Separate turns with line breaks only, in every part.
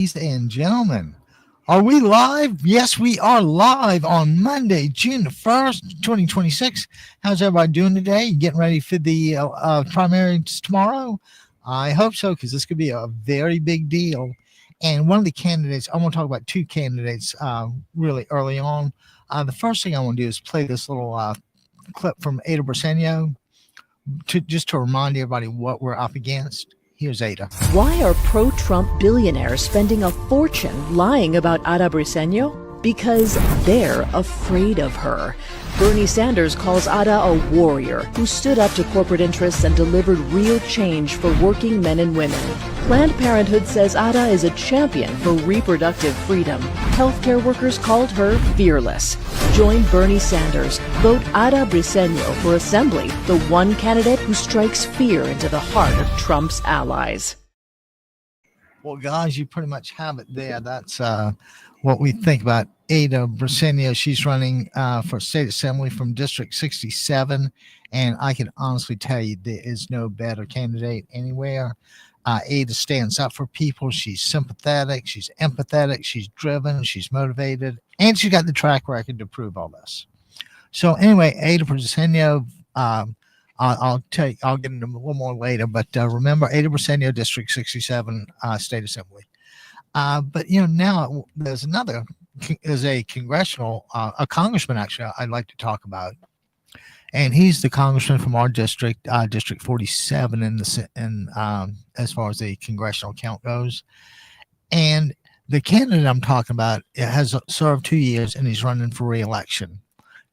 Ladies and gentlemen, are we live? Yes, we are live on Monday, June the 1st, 2026. How's everybody doing today? You getting ready for the primaries tomorrow? I hope so, because this could be a very big deal. And one of the candidates, I want to talk about two candidates really early on. The first thing I want to do is play this little clip from Ada Briseno just to remind everybody what we're up against. Here's Ada.
Why are pro-Trump billionaires spending a fortune lying about Ada Briseno? Because they're afraid of her. Bernie Sanders calls Ada a warrior who stood up to corporate interests and delivered real change for working men and women. Planned Parenthood says Ada is a champion for reproductive freedom. Healthcare workers called her fearless. Join Bernie Sanders. Vote Ada Briseno for Assembly, the one candidate who strikes fear into the heart of Trump's allies.
Well, guys, you pretty much have it there. That's what we think about Ada Briseno. She's running for state assembly from District 67, and I can honestly tell you there is no better candidate anywhere. Ada stands up for people. She's sympathetic. She's empathetic. She's driven. She's motivated, and she's got the track record to prove all this. So anyway, Ada Briseno. I'll get into a little more later, but remember, Ada Briseno, District 67, State Assembly. But now there's a congressional, a congressman actually I'd like to talk about, and he's the congressman from our district, District 47, as far as the congressional count goes. And the candidate I'm talking about has served 2 years, and he's running for re-election.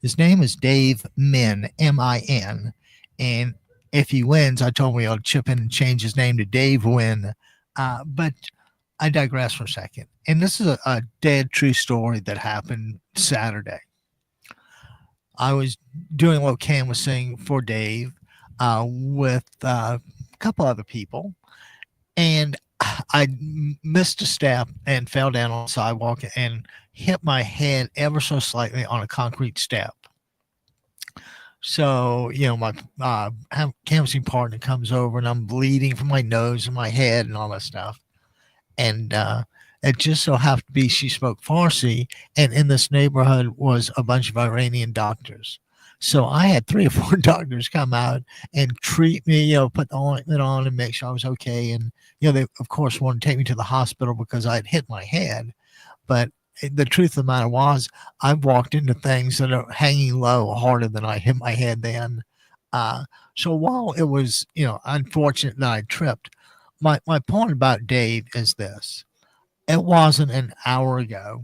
His name is Dave Min, M-I-N. And if he wins, I told him he'll chip in and change his name to Dave Win. But I digress for a second. And this is a dead true story that happened Saturday. I was doing a little canvassing for Dave with a couple other people. And I missed a step and fell down on the sidewalk and hit my head ever so slightly on a concrete step. So, my canvassing partner comes over and I'm bleeding from my nose and my head and all that stuff. And it just so happened to be she spoke Farsi, and in this neighborhood was a bunch of Iranian doctors. So I had 3 or 4 doctors come out and treat me, put the ointment on and make sure I was okay. And, they, of course, wanted to take me to the hospital because I had hit my head. But the truth of the matter was, I've walked into things that are hanging low harder than I hit my head then. So while it was, unfortunate that I tripped, my point about Dave is this. It wasn't an hour ago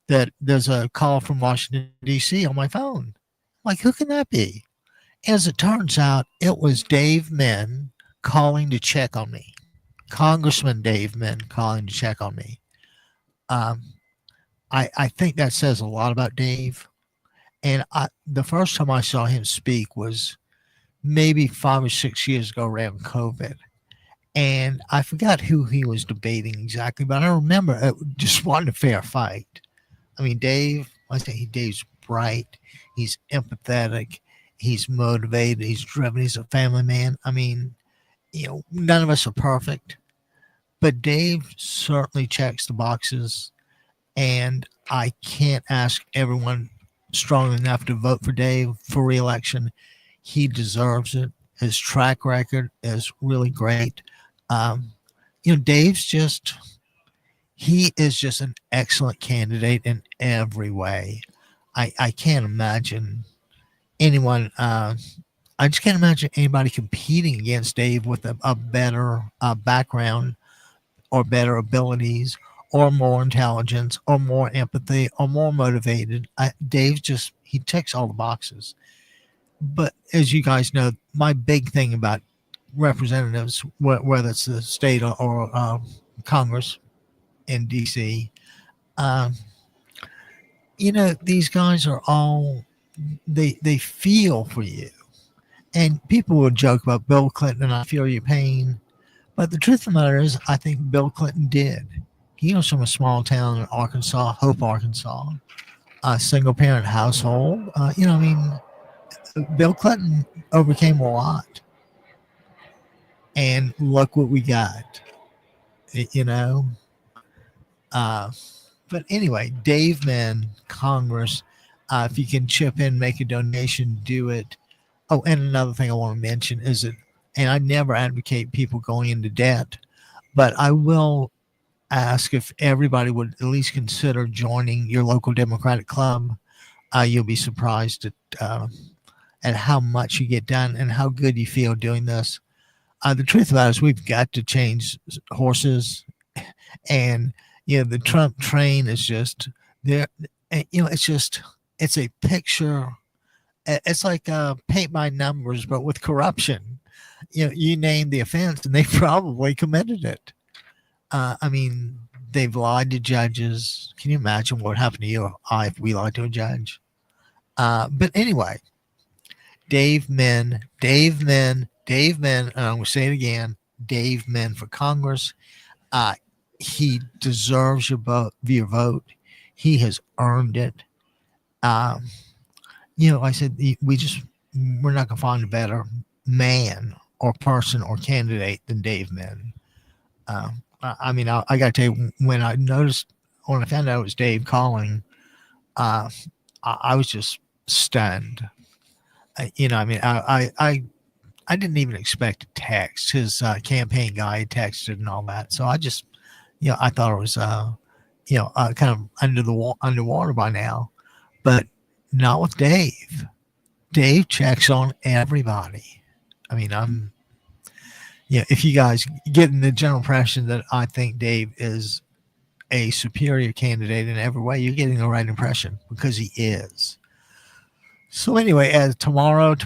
that there's a call from Washington, D.C. on my phone. Like, who can that be? As it turns out, it was Dave Min calling to check on me. Congressman Dave Min calling to check on me. I think that says a lot about Dave. And the first time I saw him speak was maybe 5 or 6 years ago around COVID. And I forgot who he was debating exactly, but I remember it just wanted a fair fight. I mean, Dave's bright. He's empathetic. He's motivated. He's driven. He's a family man. I mean, none of us are perfect, but Dave certainly checks the boxes. And I can't ask everyone strong enough to vote for Dave for re-election. He deserves it. His track record is really great. Dave's he is just an excellent candidate in every way. I can't imagine anyone, I just can't imagine anybody competing against Dave with a better background or better abilities or more intelligence or more empathy or more motivated. Dave he ticks all the boxes. But as you guys know, my big thing about representatives, whether it's the state or Congress in D.C., these guys are all, they feel for you. And people will joke about Bill Clinton and I feel your pain. But the truth of the matter is, I think Bill Clinton did. He was from a small town in Arkansas, Hope, Arkansas, a single parent household. Bill Clinton overcame a lot. And look what we got. But anyway, Dave Men, Congress, if you can chip in, make a donation, do it. Oh, and another thing I want to mention is that, and I never advocate people going into debt, but I will ask if everybody would at least consider joining your local Democratic club. You'll be surprised at how much you get done and how good you feel doing this. The truth about it is we've got to change horses, and the Trump train is just there. It's a picture. It's like paint by numbers, but with corruption. You name the offense, and they probably committed it. I mean, they've lied to judges. Can you imagine what would happen to you or I if we lied to a judge? But anyway, Dave Men, and I'm going to say it again, Dave Men for Congress. He deserves your vote. He has earned it. I said, we're not going to find a better man or person or candidate than Dave Men. I got to tell you, when I found out it was Dave calling, I was just stunned. I didn't even expect a text. His campaign guy texted and all that. So I just, I thought it was, kind of underwater by now, but not with Dave. Dave checks on everybody. I mean, if you guys get the general impression that I think Dave is a superior candidate in every way, you're getting the right impression, because he is. So anyway, as tomorrow is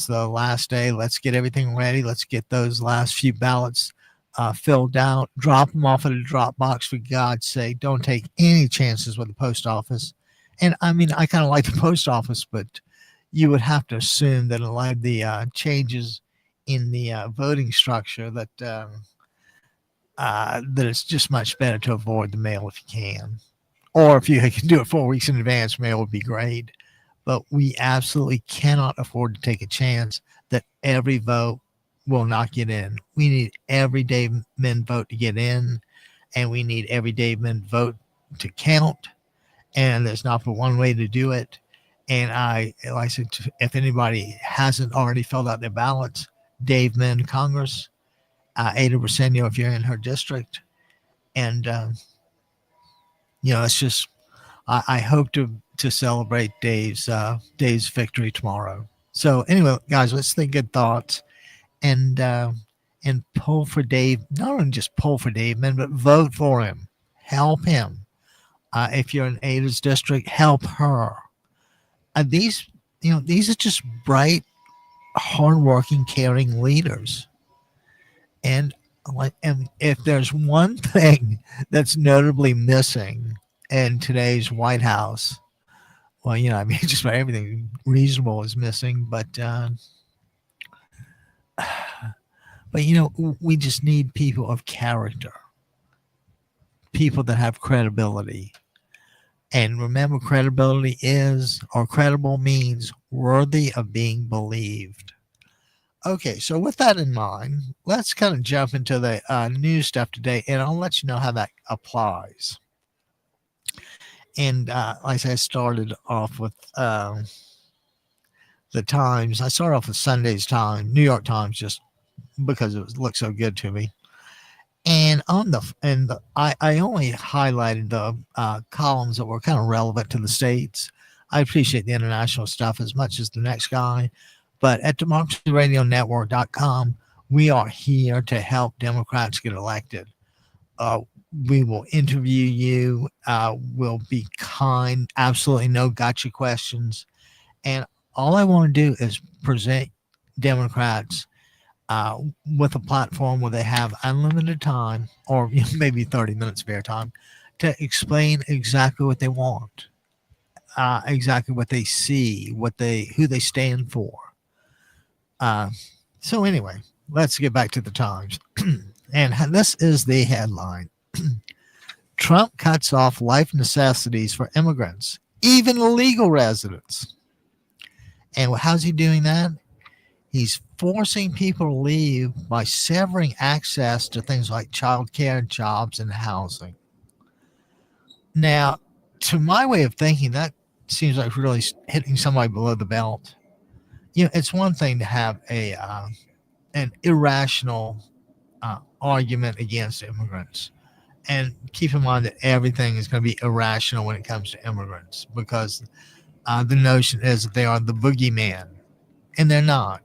the last day. Let's get everything ready. Let's get those last few ballots filled out. Drop them off at a drop box, for God's sake. Don't take any chances with the post office. And I mean, I kind of like the post office, but you would have to assume that a lot of the changes in the voting structure that it's just much better to avoid the mail if you can. Or if you can do it 4 weeks in advance, mail would be great. But we absolutely cannot afford to take a chance that every vote will not get in. We need every Dave Men vote to get in, and we need every Dave Men vote to count. And there's not but one way to do it. And like I said, if anybody hasn't already filled out their ballots, Dave Men Congress, Ada Briseno, if you're in her district. And, it's just, I hope to celebrate Dave's victory tomorrow. So anyway, guys, let's think good thoughts and pull for Dave. Not only just pull for Dave Men, but vote for him. Help him. If you're in Ada's district, help her. These are just bright, hardworking, caring leaders. And if there's one thing that's notably missing in today's White House, well, just about everything reasonable is missing, but we just need people of character, people that have credibility. And remember, credibility credible means worthy of being believed. Okay, so with that in mind, let's kind of jump into the news stuff today, and I'll let you know how that applies. And like I said, I started off with the Times. I started off with Sunday's Times, New York Times, just because it looked so good to me. And I only highlighted the columns that were kind of relevant to the states. I appreciate the international stuff as much as the next guy. But at democracyradionetwork.com, we are here to help Democrats get elected. We will interview you. We'll be kind. Absolutely no gotcha questions. And all I want to do is present Democrats with a platform where they have unlimited time, or maybe 30 minutes of airtime, to explain exactly what they want, exactly what they see, who they stand for. So anyway, let's get back to the Times. And this is the headline. Trump cuts off life necessities for immigrants, even illegal residents. And how's he doing that? He's forcing people to leave by severing access to things like childcare, jobs, and housing. Now, to my way of thinking, that seems like really hitting somebody below the belt. It's one thing to have an irrational argument against immigrants, and keep in mind that everything is going to be irrational when it comes to immigrants, because the notion is that they are the boogeyman, and they're not.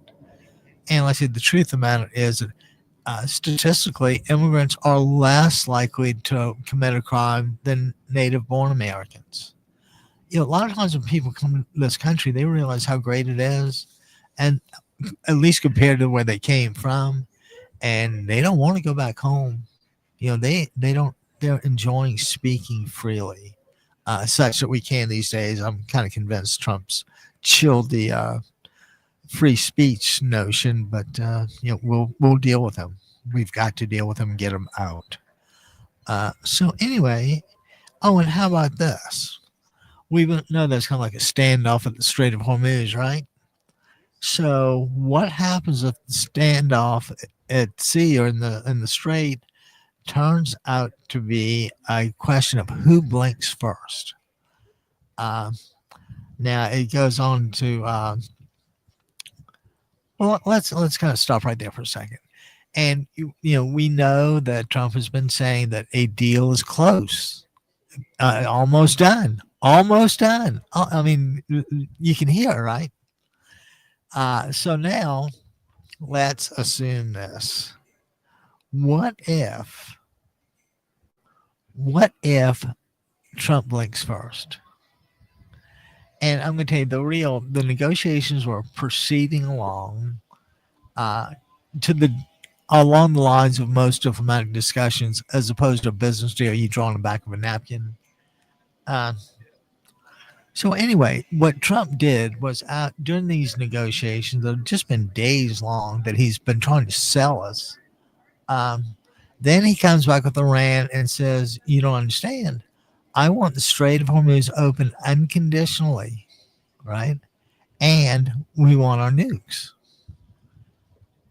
And like I said, the truth of the matter is that statistically, immigrants are less likely to commit a crime than native-born Americans. A lot of times when people come to this country, they realize how great it is, and at least compared to where they came from, and they don't want to go back home. They don't. They're enjoying speaking freely, such that we can these days. I'm kind of convinced Trump's chilled the free speech notion, but we'll deal with him. We've got to deal with him and get him out. So anyway, and how about this? We know there's kind of like a standoff at the Strait of Hormuz, right? So what happens if the standoff at sea or in the strait turns out to be a question of who blinks first? Now it goes on to let's kind of stop right there for a second. And we know that Trump has been saying that a deal is close, almost done. I mean, you can hear it, right? So now let's assume this. What if Trump blinks first? And I'm going to tell you the negotiations were proceeding along along the lines of most diplomatic discussions, as opposed to a business deal you draw on the back of a napkin. So anyway, what Trump did was during these negotiations that have just been days long that he's been trying to sell us. Then he comes back with Iran and says, you don't understand. I want the Strait of Hormuz open unconditionally, right? And we want our nukes.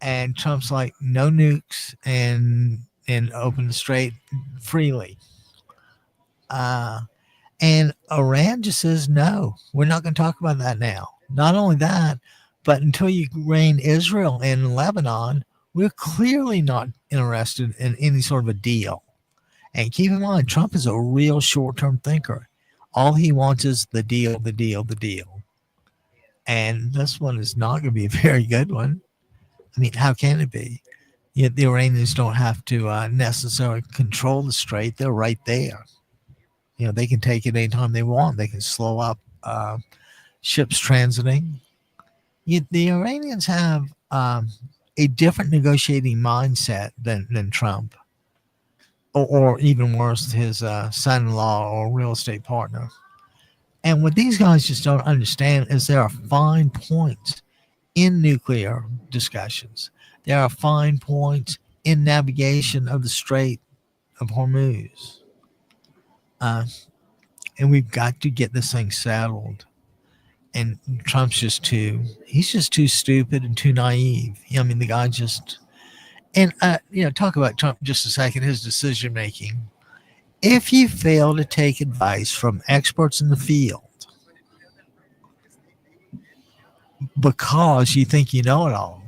And Trump's like, no nukes and open the strait freely. And Iran just says, no, we're not going to talk about that now. Not only that, but until you rein Israel in Lebanon, we're clearly not interested in any sort of a deal. And keep in mind, Trump is a real short-term thinker. All he wants is the deal. And this one is not going to be a very good one. I mean, how can it be? The Iranians don't have to necessarily control the strait. They're right there. They can take it anytime they want. They can slow up ships transiting. The Iranians have a different negotiating mindset than Trump, or even worse, his son-in-law or real estate partner. And what these guys just don't understand is there are fine points in nuclear discussions. There are fine points in navigation of the Strait of Hormuz. And we've got to get this thing settled. And Trump's he's just too stupid and too naive. I mean, the guy just, and, talk about Trump just a second, his decision making. If you fail to take advice from experts in the field because you think you know it all,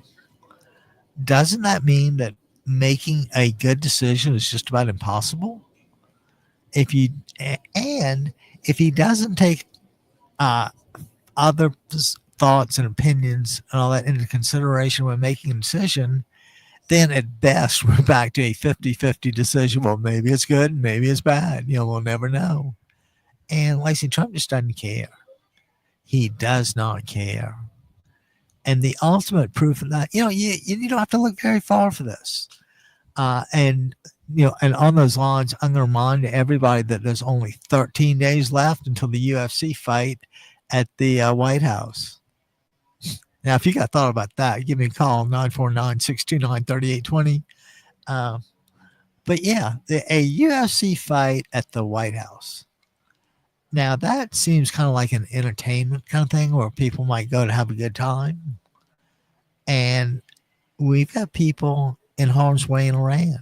doesn't that mean that making a good decision is just about impossible? If he doesn't take other thoughts and opinions and all that into consideration when making a decision, then at best we're back to a 50-50 decision. Well, maybe it's good, maybe it's bad. We'll never know. And like I said, Trump just doesn't care. He does not care. And the ultimate proof of that, you don't have to look very far for this. And on those lines, I'm going to remind everybody that there's only 13 days left until the UFC fight at the White House. Now, if you got thought about that, give me a call, 949-629-3820. But yeah, a UFC fight at the White House. Now, that seems kind of like an entertainment kind of thing where people might go to have a good time. And we've got people in harm's way in Iran.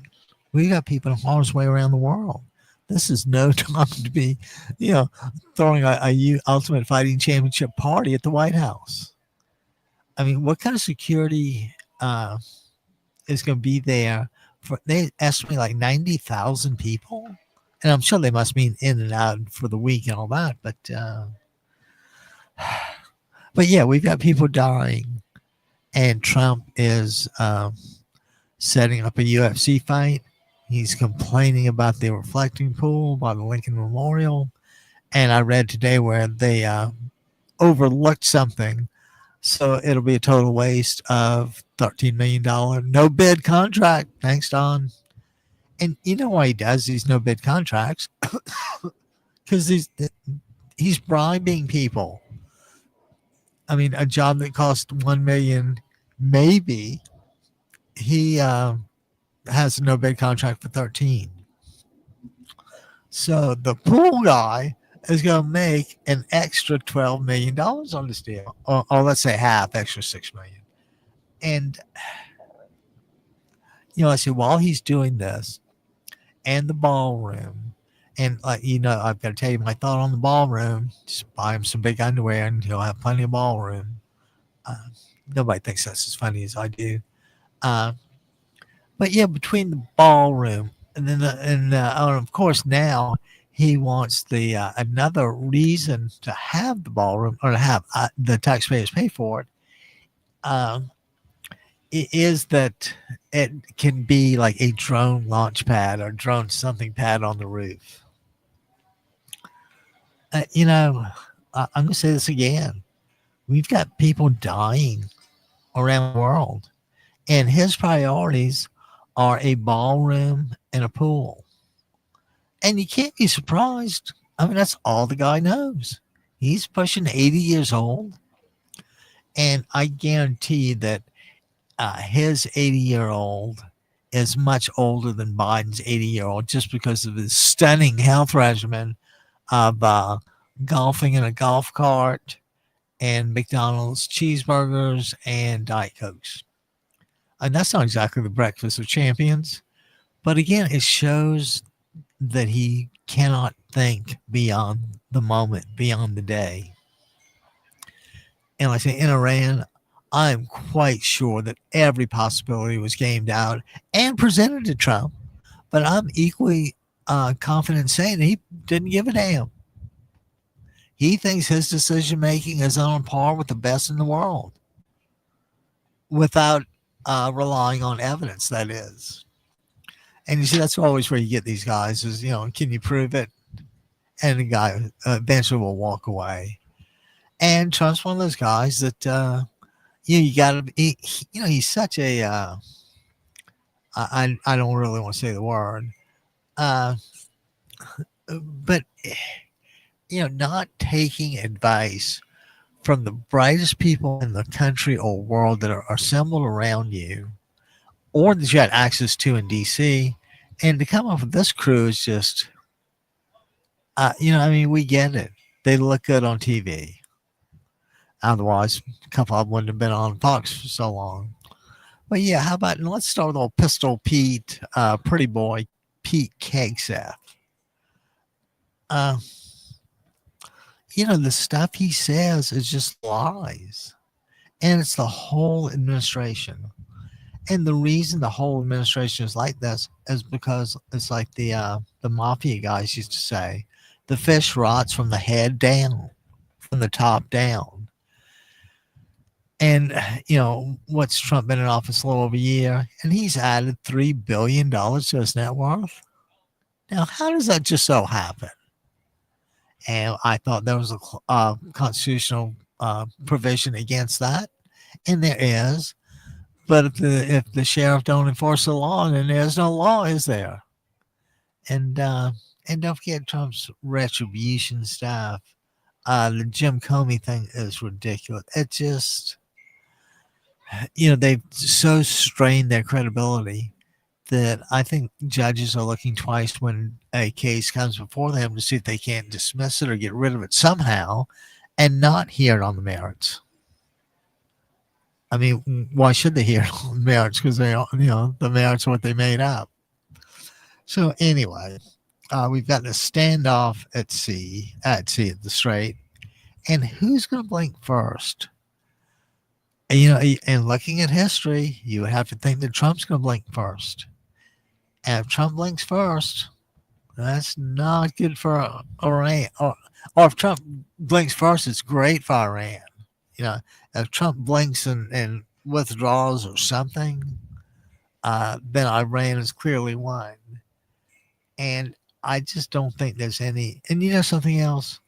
We've got people in harm's way around the world. This is no time to be, throwing a Ultimate Fighting Championship party at the White House. I mean, what kind of security is going to be there? They estimate like 90,000 people, and I'm sure they must mean in and out for the week and all that. But yeah, we've got people dying, and Trump is setting up a UFC fight. He's complaining about the reflecting pool by the Lincoln Memorial. And I read today where they overlooked something. So it'll be a total waste of $13 million no bid contract. Thanks, Don. And you know why he does these no bid contracts? Because he's bribing people. I mean, a job that cost $1 million, maybe he has a no bid contract for 13. So the pool guy is going to make an extra $12 million on this deal, or let's say half, extra $6 million. And I say while he's doing this, and the ballroom, and I've got to tell you my thought on the ballroom: just buy him some big underwear, and he'll have plenty of ballroom. Nobody thinks that's as funny as I do. But yeah, between the ballroom and then of course now he wants the another reason to have the ballroom or to have the taxpayers pay for it. It is that it can be like a drone launch pad or drone something pad on the roof. I'm going to say this again. We've got people dying around the world, and his priorities are a ballroom and a pool. And you can't be surprised. I mean, that's all the guy knows. He's pushing 80 years old. And I guarantee that his 80-year-old is much older than Biden's 80-year-old just because of his stunning health regimen of golfing in a golf cart and McDonald's cheeseburgers and Diet Cokes. And that's not exactly the breakfast of champions. But again, it shows that he cannot think beyond the moment, beyond the day. And like I say, in Iran, I'm quite sure that every possibility was gamed out and presented to Trump. But I'm equally confident in saying that he didn't give a damn. He thinks his decision-making is on par with the best in the world without relying on evidence, that is. And you see, that's always where you get these guys is, can you prove it? And the guy eventually will walk away. And Trump's one of those guys that, you got to be, he's such a, I don't really want to say the word, but, not taking advice from the brightest people in the country or world that are assembled around you, or that you had access to in DC, and to come up with this crew is just, we get it. They look good on TV. Otherwise, a couple of them wouldn't have been on Fox for so long. But yeah, how about, let's start with old Pistol Pete, pretty boy, Pete Hegseth. The stuff he says is just lies. And it's the whole administration. And the reason the whole administration is like this is because it's like the mafia guys used to say, the fish rots from the head down, from the top down. And, what's Trump been in office a little over a year? And he's added $3 billion to his net worth. Now, how does that just so happen? And I thought there was a constitutional provision against that. And there is. But if the sheriff don't enforce the law, then there's no law, is there? And don't forget Trump's retribution stuff. The Jim Comey thing is ridiculous. It just, they've so strained their credibility that I think judges are looking twice when a case comes before them to see if they can't dismiss it or get rid of it somehow and not hear it on the merits. I mean, why should they hear merits? Because they, the merits are what they made up. So anyway, we've got the standoff at the Strait, and who's going to blink first? And, and looking at history, you would have to think that Trump's going to blink first. And if Trump blinks first, that's not good for Iran. Or if Trump blinks first, it's great for Iran. If Trump blinks and withdraws or something, then Iran is clearly won. And I just don't think there's any. And something else,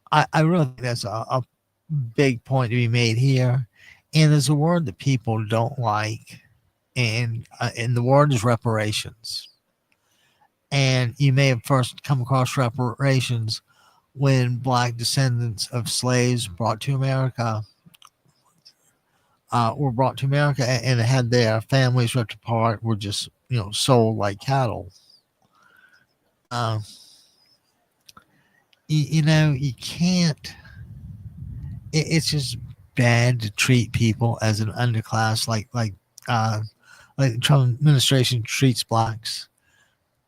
I really think there's a big point to be made here. And there's a word that people don't like, and the word is reparations. And you may have first come across reparations when black descendants of slaves brought to America were brought to America and had their families ripped apart, were just sold like cattle. You can't. It's just bad to treat people as an underclass like the Trump administration treats blacks.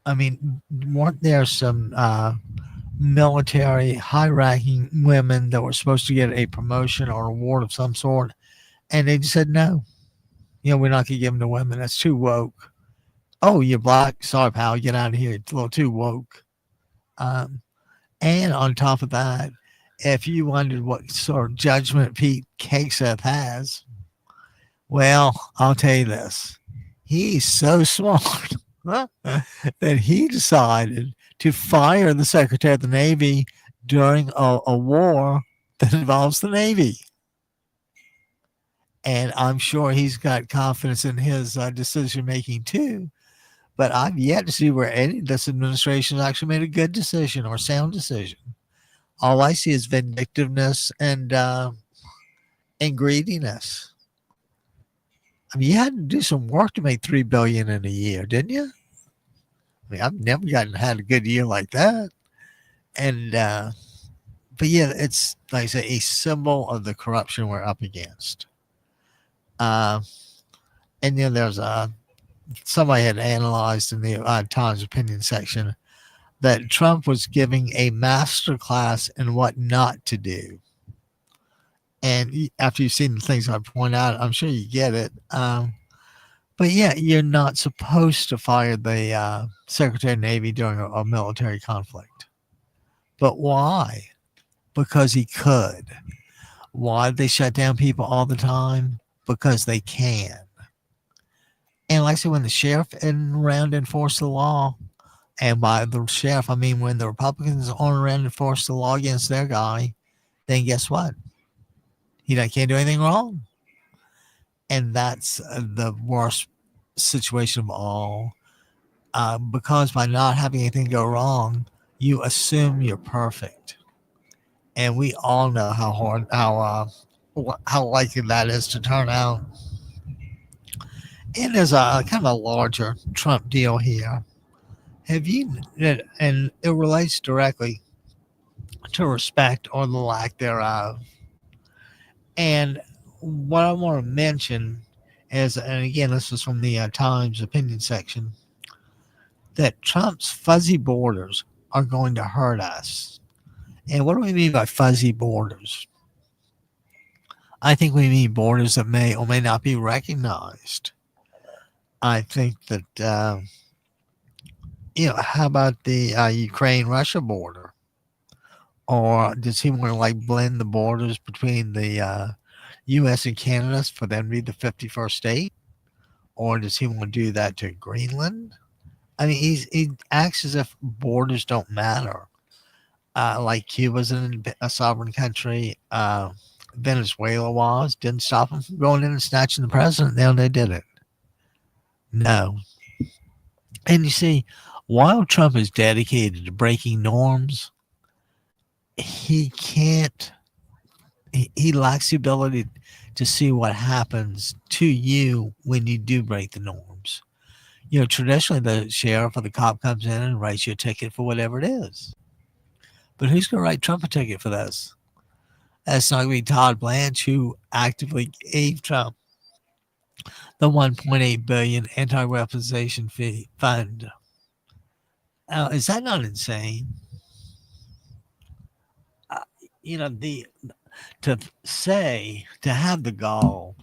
I mean, weren't there some military high-ranking women that were supposed to get a promotion or award of some sort, and they just said no? We're not going to give them to women. That's too woke. Oh, you're black? Sorry, pal. Get out of here. It's a little too woke. And on top of that, if you wondered what sort of judgment Pete Kasich has, well, I'll tell you this. He's so smart that he decided to fire the Secretary of the Navy during a war that involves the Navy. And I'm sure he's got confidence in his decision-making too. But I've yet to see where any of this administration has actually made a good decision or sound decision. All I see is vindictiveness and greediness. I mean, you had to do some work to make $3 billion in a year, didn't you? I mean, I've never had a good year like that. And but yeah, it's like I say, a symbol of the corruption we're up against. And there's somebody had analyzed in the Times opinion section that Trump was giving a master class in what not to do. And after you've seen the things I point out, I'm sure you get it. But yeah, you're not supposed to fire the Secretary of Navy during a military conflict. But why? Because he could. Why did they shut down people all the time? Because they can. And like I said, when the sheriff and around enforce the law, and by the sheriff, I mean when the Republicans on around enforce the law against their guy, then guess what? He can't do anything wrong. And that's the worst situation of all. Because by not having anything go wrong, you assume you're perfect. And we all know how likely that is to turn out. And there's a kind of a larger Trump deal here. And it relates directly to respect or the lack thereof. And what I want to mention is, and again, this is from the Times opinion section, that Trump's fuzzy borders are going to hurt us. And what do we mean by fuzzy borders? I think we mean borders that may or may not be recognized. I think that, how about the Ukraine-Russia border? Or does he want to blend the borders between the U.S. and Canada for them to be the 51st state? Or does he want to do that to Greenland? I mean, he acts as if borders don't matter. Like Cuba's a sovereign country. Venezuela was. Didn't stop him from going in and snatching the president. Then they did it. No. And you see, while Trump is dedicated to breaking norms, he lacks the ability to see what happens to you when you do break the norms. Traditionally the sheriff or the cop comes in and writes you a ticket for whatever it is. But who's going to write Trump a ticket for this? That's not going to be Todd Blanche, who actively gave Trump
the 1.8 billion anti-weaponization fee fund. Is that not insane? Uh, the to have the gall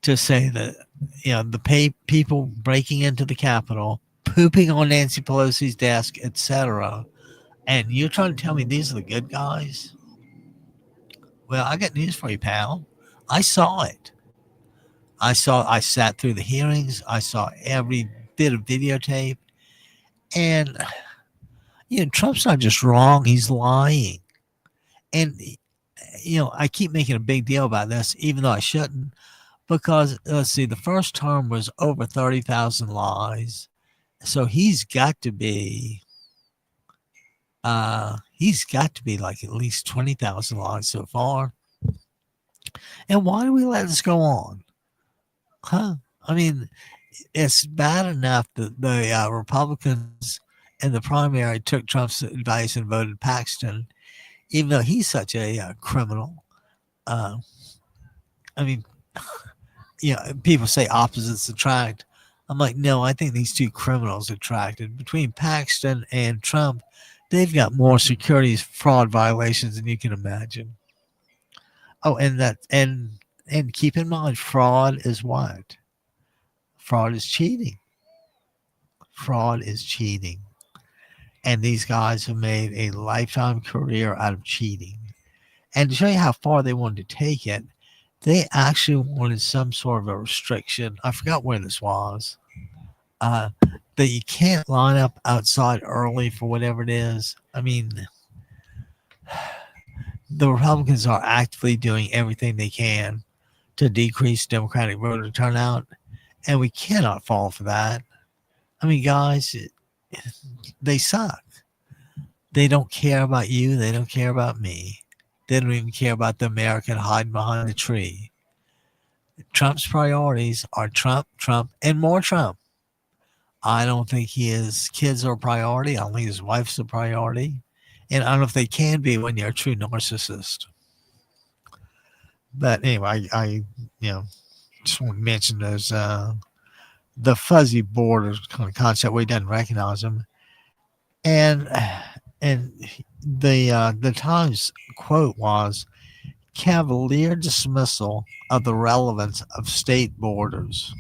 to say that the people breaking into the Capitol, pooping on Nancy Pelosi's desk, etc., and you're trying to tell me these are the good guys? Well, I got news for you, pal. I saw it. I sat through the hearings. I saw every bit of videotape. And, Trump's not just wrong, he's lying. And, I keep making a big deal about this, even though I shouldn't, because let's see, the first term was over 30,000 lies. So he's got to be like at least 20,000 lies so far. And why do we let this go on? Huh? I mean, it's bad enough that the Republicans in the primary took Trump's advice and voted Paxton, even though he's such a criminal. I mean, people say opposites attract. I'm like, no, I think these two criminals attracted. Between Paxton and Trump, they've got more securities fraud violations than you can imagine. Oh, and keep in mind, fraud is what? Fraud is cheating. Fraud is cheating. And these guys have made a lifetime career out of cheating. And to show you how far they wanted to take it, they actually wanted some sort of a restriction. I forgot where this was. That you can't line up outside early for whatever it is. I mean, the Republicans are actively doing everything they can to decrease Democratic voter turnout, and we cannot fall for that. I mean, guys, they suck. They don't care about you. They don't care about me. They don't even care about the American hiding behind the tree. Trump's priorities are Trump, Trump, and more Trump. I don't think his kids are a priority. I don't think his wife's a priority. And I don't know if they can be when you're a true narcissist. But anyway, I just want to mention those the fuzzy border kind of concept where he doesn't recognize them. And the Times quote was cavalier dismissal of the relevance of state borders.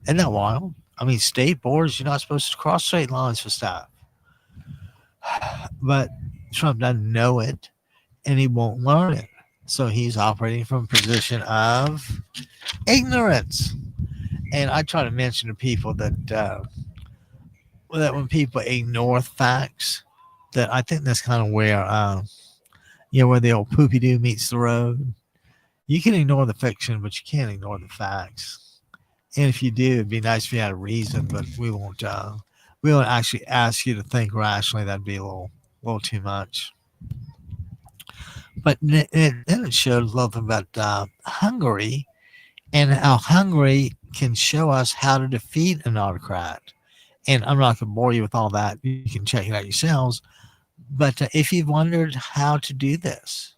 Isn't that wild? I mean, state borders, you're not supposed to cross state lines for stuff. But Trump doesn't know it, and he won't learn it. So he's operating from a position of ignorance. And I try to mention to people that when people ignore facts, that I think that's kind of where where the old poopy doo meets the road. You can ignore the fiction, but you can't ignore the facts. And if you do, it'd be nice if you had a reason, but we won't actually ask you to think rationally. That'd be a little too much. But then it showed a little bit about Hungary and how Hungary can show us how to defeat an autocrat. And I'm not going to bore you with all that. You can check it out yourselves. But if you've wondered how to do this,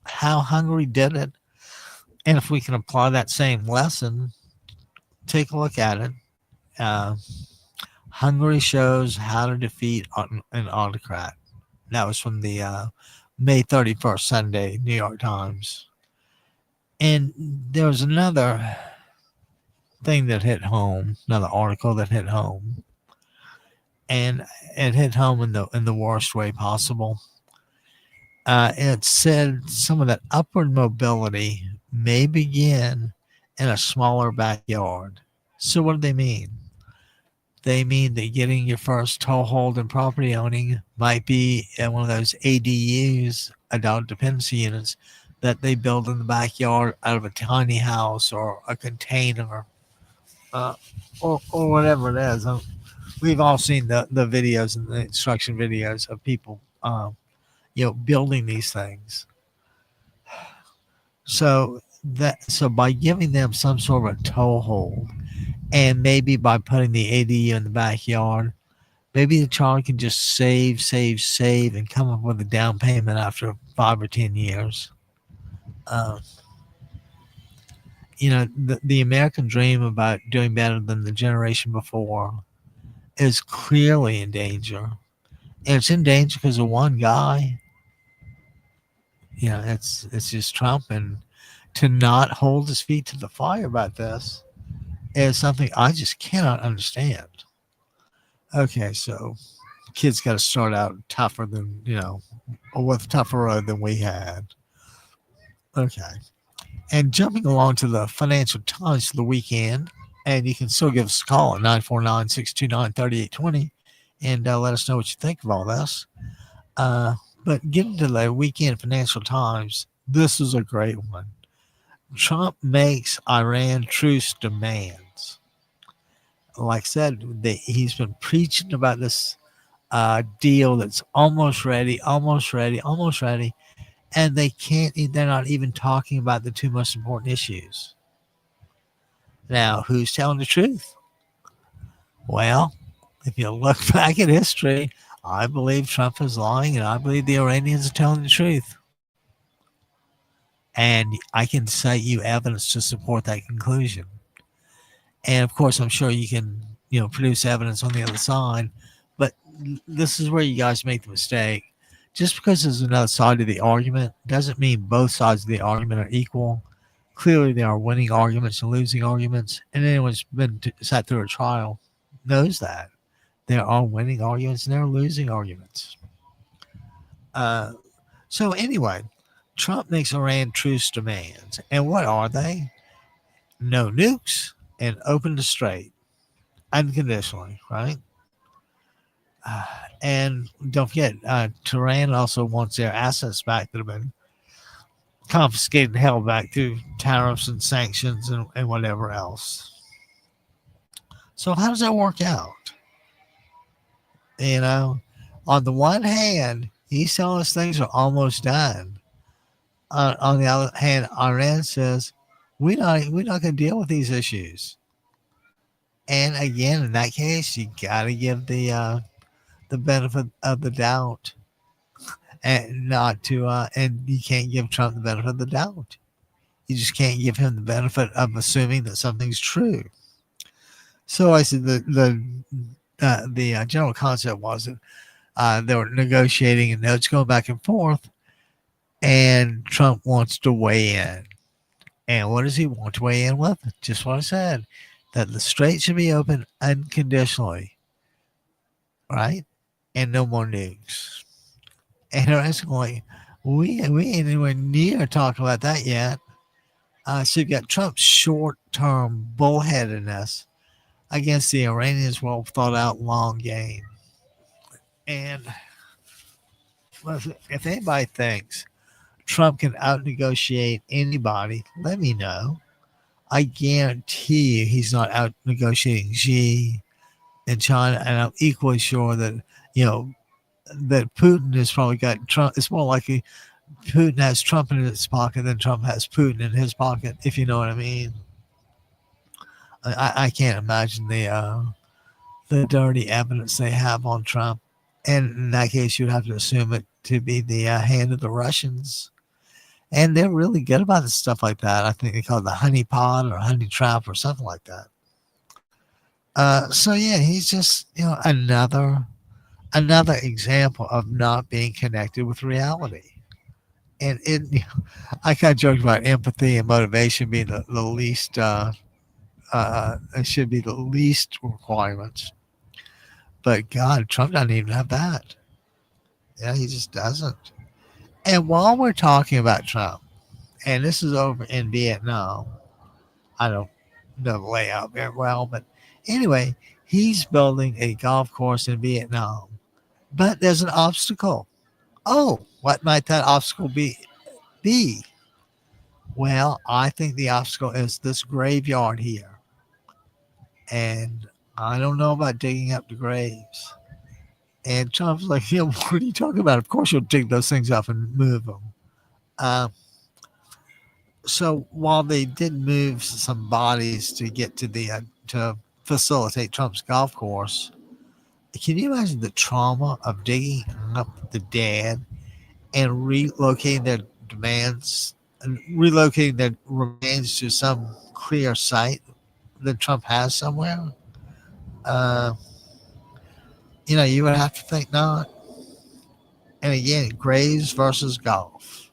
how Hungary did it, and if we can apply that same lesson, take a look at it. Hungary shows how to defeat an autocrat. That was from the May 31st Sunday New York Times. And there was another thing that hit home, another article that hit home. And it hit home in the worst way possible. It said some of that upward mobility may begin in a smaller backyard. So what do they mean? They mean that getting your first toehold in property owning might be in one of those ADUs, adult dependency units, that they build in the backyard out of a tiny house or a container or whatever it is. We've all seen the videos and the instruction videos of people, building these things. So by giving them some sort of a toehold, and maybe by putting the ADU in the backyard, maybe the child can just save, and come up with a down payment after 5 or 10 years. the American dream about doing better than the generation before is clearly in danger. And it's in danger because of one guy. It's just Trump, and to not hold his feet to the fire about this is something I just cannot understand. Okay, so kids got to start out tougher than with tougher road than we had. Okay, and jumping along to the Financial Times for the weekend, and you can still give us a call at 949-629-3820 and let us know what you think of all this. But getting to the weekend Financial Times, this is a great one. Trump makes Iran truce demands. Like I said, he's been preaching about this deal that's almost ready, and they're not even talking about the two most important issues. Now, who's telling the truth? Well, if you look back at history, I believe Trump is lying, and I believe the Iranians are telling the truth. And I can cite you evidence to support that conclusion. And of course, I'm sure you can, produce evidence on the other side. But this is where you guys make the mistake. Just because there's another side of the argument doesn't mean both sides of the argument are equal. Clearly, there are winning arguments and losing arguments. And anyone who's been sat through a trial knows that. There are winning arguments and there are losing arguments. So anyway, Trump makes Iran truce demands. And what are they? No nukes and open the strait unconditionally, right? And don't forget, Tehran also wants their assets back that have been confiscated and held back through tariffs and sanctions and whatever else. So how does that work out? On the one hand, he's telling us things are almost done. On the other hand, Iran says we're not going to deal with these issues. And again, in that case, you got to give the benefit of the doubt, and and you can't give Trump the benefit of the doubt. You just can't give him the benefit of assuming that something's true. So I said the general concept was that they were negotiating and notes going back and forth, and Trump wants to weigh in. And what does he want to weigh in with? Just what I said, that the strait should be open unconditionally, right? And no more nukes. And they're asking, like, we ain't anywhere near talking about that yet. So you've got Trump's short-term bullheadedness against the Iranians' well thought out long game. And if anybody thinks Trump can out-negotiate anybody, let me know. I guarantee you he's not out-negotiating Xi in China, and I'm equally sure that, that Putin has probably got Trump. It's more likely Putin has Trump in his pocket than Trump has Putin in his pocket, if you know what I mean. I can't imagine the dirty evidence they have on Trump. And in that case, you'd have to assume it to be the hand of the Russians. And they're really good about stuff like that. I think they call it the honey pot or honey trap or something like that. So yeah, he's just, another example of not being connected with reality. And I kind of joked about empathy and motivation being the least, it should be the least requirements. But God, Trump doesn't even have that. Yeah, he just doesn't. And while we're talking about Trump, and this is over in Vietnam, I don't know the layout very well, but anyway, he's building a golf course in Vietnam. But there's an obstacle. Oh, what might that obstacle be? Well, I think the obstacle is this graveyard here. And I don't know about digging up the graves. And Trump's like, what are you talking about? Of course you'll dig those things up and move them. So while they did move some bodies to get to to facilitate Trump's golf course, can you imagine the trauma of digging up the dead and relocating their demands relocating their remains to some clear site that Trump has somewhere, uh, you would have to think not. And again, Graves versus golf.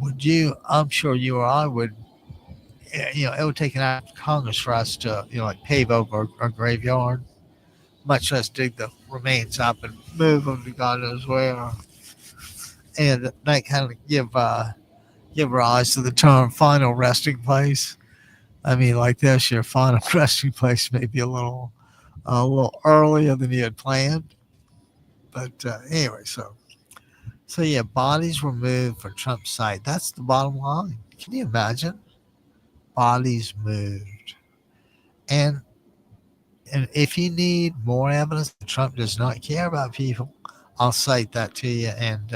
Would you? I'm sure you or I would. It would take an act of Congress for us to, like pave over a graveyard, much less dig the remains up and move them to God knows where. And that kind of give rise to the term "final resting place." I mean, like this, your final resting place may be a little earlier than you had planned, but anyway, so yeah, bodies were moved from Trump's site. That's the bottom line. Can you imagine? Bodies moved, and if you need more evidence that Trump does not care about people, I'll cite that to you, and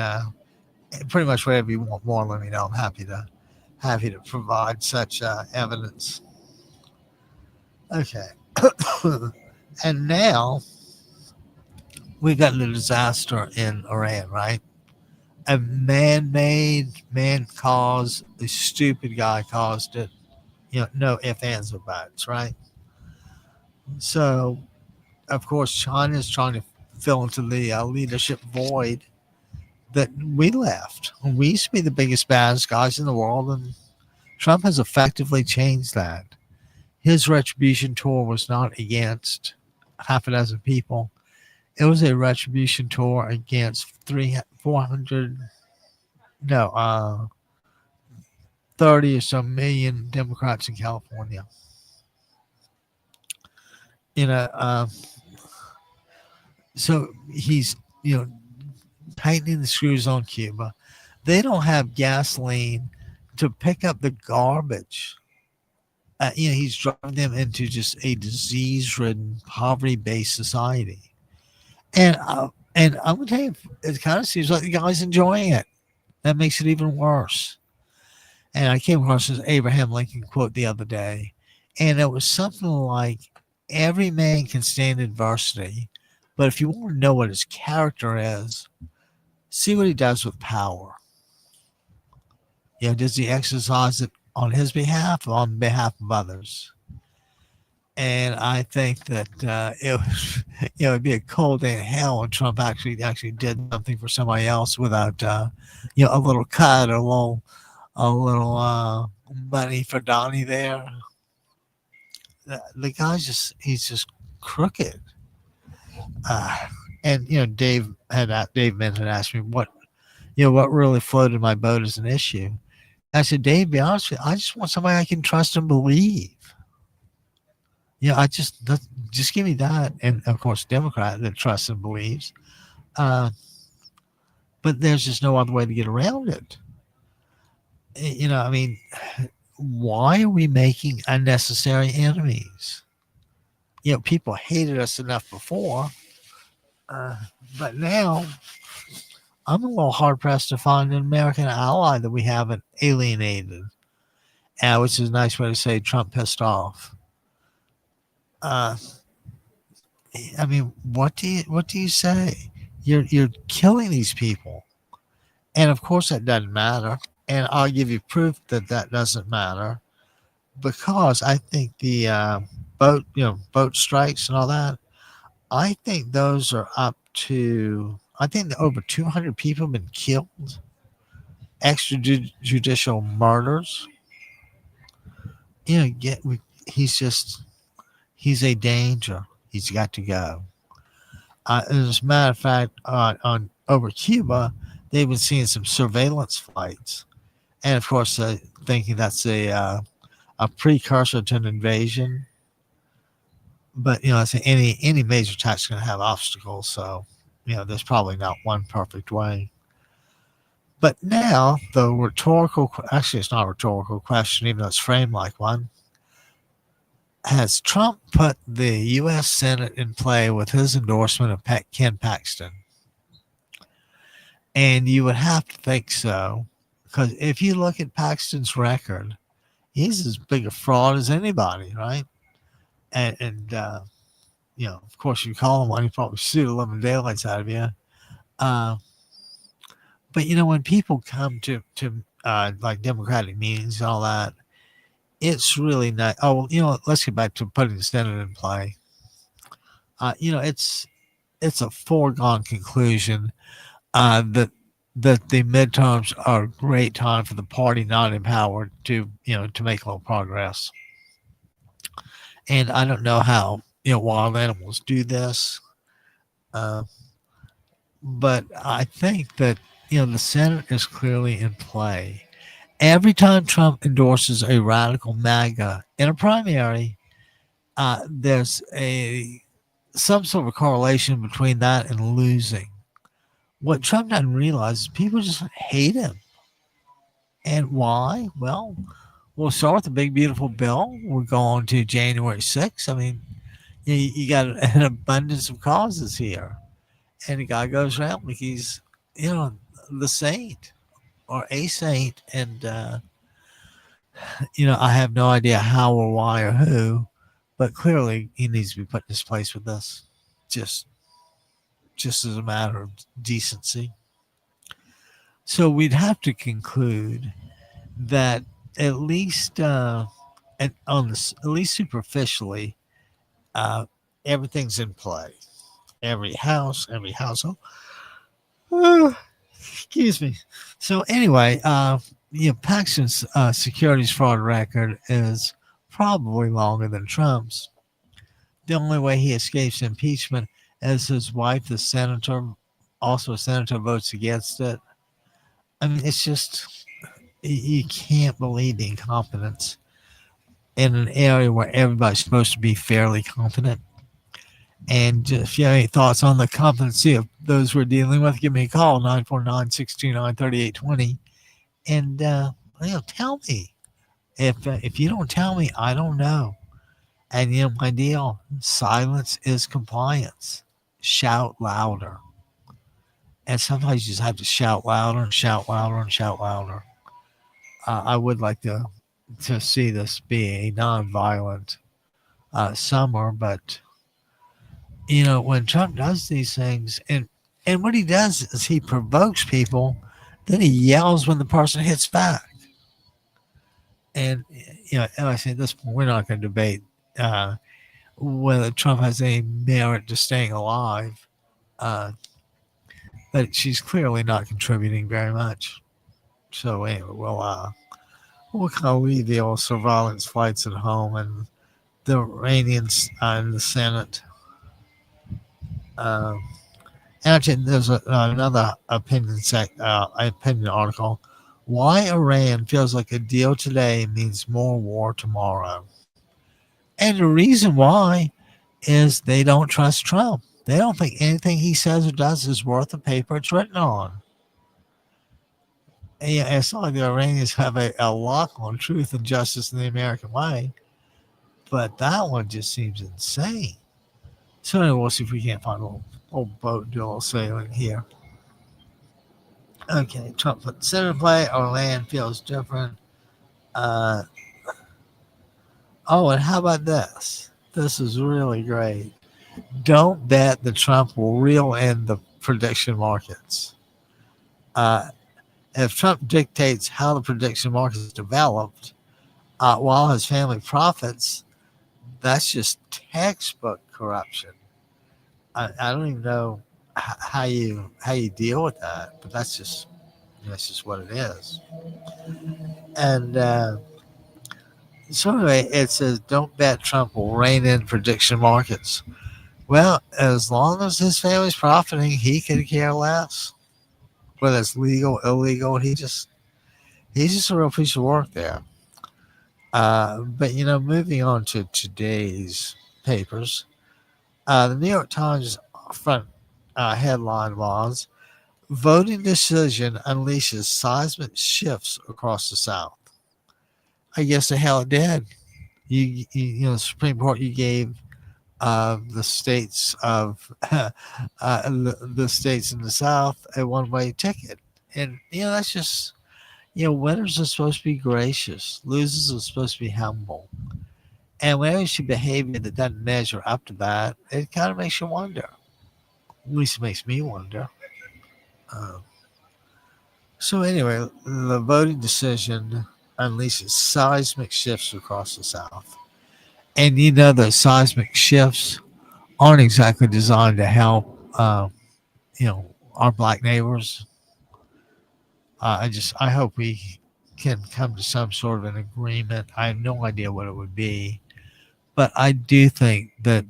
pretty much whatever you want more, let me know. I'm happy to provide such evidence. Okay. And now we got the disaster in Iran, right? A man-made, man-caused, a stupid guy caused it. No ifs, ands, or buts, right? So, of course, China is trying to fill into the leadership void that we left. We used to be the biggest, baddest guys in the world, and Trump has effectively changed that. His retribution tour was not against half a dozen people. It was a retribution tour against 30 or some million Democrats in California. So he's, tightening the screws on Cuba. They don't have gasoline to pick up the garbage. He's driving them into just a disease-ridden, poverty-based society. And I'm going to tell you, it kind of seems like the guy's enjoying it. That makes it even worse. And I came across this Abraham Lincoln quote the other day, and it was something like, every man can stand adversity, but if you want to know what his character is, see what he does with power. Does he exercise it on his behalf or on behalf of others? And I think that it'd be a cold day in hell when Trump actually did something for somebody else without a little cut or a little money for Donnie there. The guy's he's just crooked. And Dave Mint had asked me what really floated my boat as an issue. I said, Dave, be honest with you, I just want somebody I can trust and believe. Just give me that. And of course, Democrat that trusts and believes. But there's just no other way to get around it. Why are we making unnecessary enemies? People hated us enough before, but now I'm a little hard pressed to find an American ally that we haven't alienated, which is a nice way to say Trump pissed off. What do you say? You're killing these people, and of course that doesn't matter. And I'll give you proof that doesn't matter, because I think the boat strikes and all that, I think those are up to, I think that over 200 people have been killed, extrajudicial murders. He's a danger. He's got to go. As a matter of fact, on over Cuba, they've been seeing some surveillance flights, and of course, thinking that's a precursor to an invasion. But I say any major attack is going to have obstacles, so there's probably not one perfect way. But now the actually it's not a rhetorical question, even though it's framed like one. Has Trump put the U.S. Senate in play with his endorsement of Ken Paxton? And you would have to think so, because if you look at Paxton's record, he's as big a fraud as anybody, right? And of course, you call him one, he probably sued the living daylights out of you. But when people come to like Democratic meetings and all that. It's really not. Oh, well, you know, let's get back to putting the Senate in play. You know, it's a foregone conclusion that the midterms are a great time for the party not empowered to, you know, to make a little progress. And I don't know how, you know, wild animals do this, uh, but I think that, you know, the Senate is clearly in play. Every time Trump endorses a radical MAGA in a primary, there's a some sort of correlation between that and losing. What Trump doesn't realize is people just hate him. And why? Well, we'll start with the big, beautiful bill. We're going to January 6th. I mean, you got an abundance of causes here. And the guy goes around like he's, you know, the saint or a saint. And, you know, I have no idea how or why or who, but clearly he needs to be put in his place with this. Just as a matter of decency. So we'd have to conclude that at least at least superficially, everything's in play. Every house, every household. Excuse me. So anyway, you know, Paxton's securities fraud record is probably longer than Trump's. The only way he escapes impeachment is his wife, the senator, also a senator, votes against it. I mean, it's just, you can't believe the incompetence in an area where everybody's supposed to be fairly competent. And if you have any thoughts on the competency of those we're dealing with, give me a call, 949-629-3820. And, you know, tell me. If you don't tell me, I don't know. And, you know, my deal, silence is compliance. Shout louder. And sometimes you just have to shout louder and shout louder and shout louder. I would like to see this be a nonviolent summer, but you know, when Trump does these things, and what he does is he provokes people, then he yells when the person hits back. And you know, and I say at this point, we're not going to debate whether Trump has any merit to staying alive, but she's clearly not contributing very much. So anyway, we'll kind of leave the old surveillance flights at home and the Iranians in the Senate. Actually, there's another opinion article. Why Iran feels like a deal today means more war tomorrow. And the reason why is they don't trust Trump. They don't think anything he says or does is worth the paper it's written on. And yeah, it's not like the Iranians have a lock on truth and justice in the American way, but that one just seems insane. So anyway, we'll see if we can't find a little boat, do a little sailing here. Okay, Trump put the Senate in play. Our land feels different. Oh, and how about this? This is really great. Don't bet that Trump will reel in the prediction markets. If Trump dictates how the prediction markets developed, while his family profits, that's just textbook corruption. I don't even know how you deal with that, but that's just what it is. And so anyway, it says don't bet Trump will rein in prediction markets. Well, as long as his family's profiting, he could care less whether it's legal, illegal. He's just a real piece of work there. But you know, moving on to today's papers, the New York Times front headline was voting decision unleashes seismic shifts across the South. I guess the hell it did. You know, the Supreme Court, you gave the states of the states in the South a one-way ticket, and you know that's just, you know, winners are supposed to be gracious, losers are supposed to be humble, and when you see behavior that doesn't measure up to that, it kind of makes you wonder. At least it makes me wonder. So anyway, the voting decision unleashes seismic shifts across the South. And you know, those seismic shifts aren't exactly designed to help, our black neighbors. I hope we can come to some sort of an agreement. I have no idea what it would be, but I do think that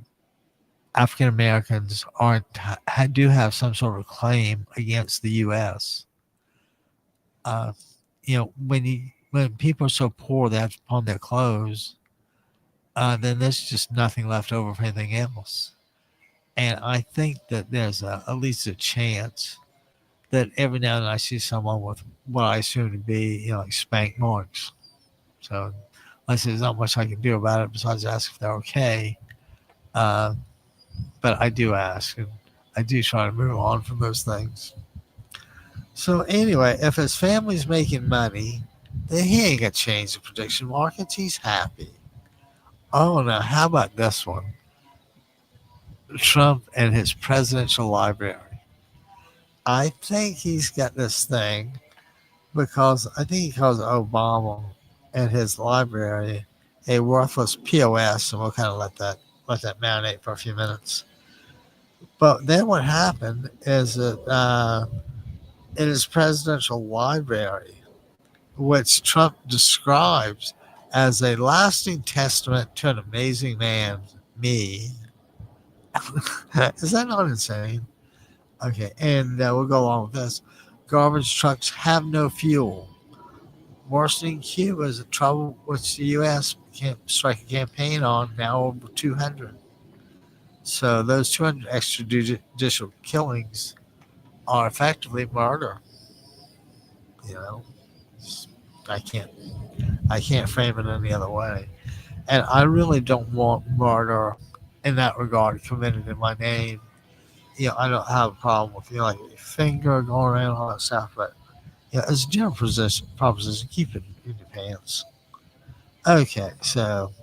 African Americans aren't do have some sort of claim against the U.S. When people are so poor they have to pawn their clothes, then there's just nothing left over for anything else. And I think that there's at least a chance that every now and then I see someone with what I assume to be, like spank marks. So, like I said, there's not much I can do about it besides ask if they're okay. Uh, but I do ask, and I do try to move on from those things. So anyway, if his family's making money, then he ain't got to change the prediction markets. He's happy. Oh, now how about this one? Trump and his presidential library. I think he's got this thing because I think he calls Obama and his library a worthless POS, and we'll kind of let that marinate for a few minutes. But then what happened is that in his presidential library, which Trump describes as a lasting testament to an amazing man, me. Is that not insane? Okay, and we'll go along with this. Garbage trucks have no fuel. Worsening Cuba's a trouble which the U.S. can't strike a campaign on, now over 200. So those 200 extrajudicial killings are effectively murder. You know, I can't frame it any other way. And I really don't want murder in that regard committed in my name. I don't have a problem with like your finger going around all that stuff, but as a general proposition, keep it in your pants. Okay, so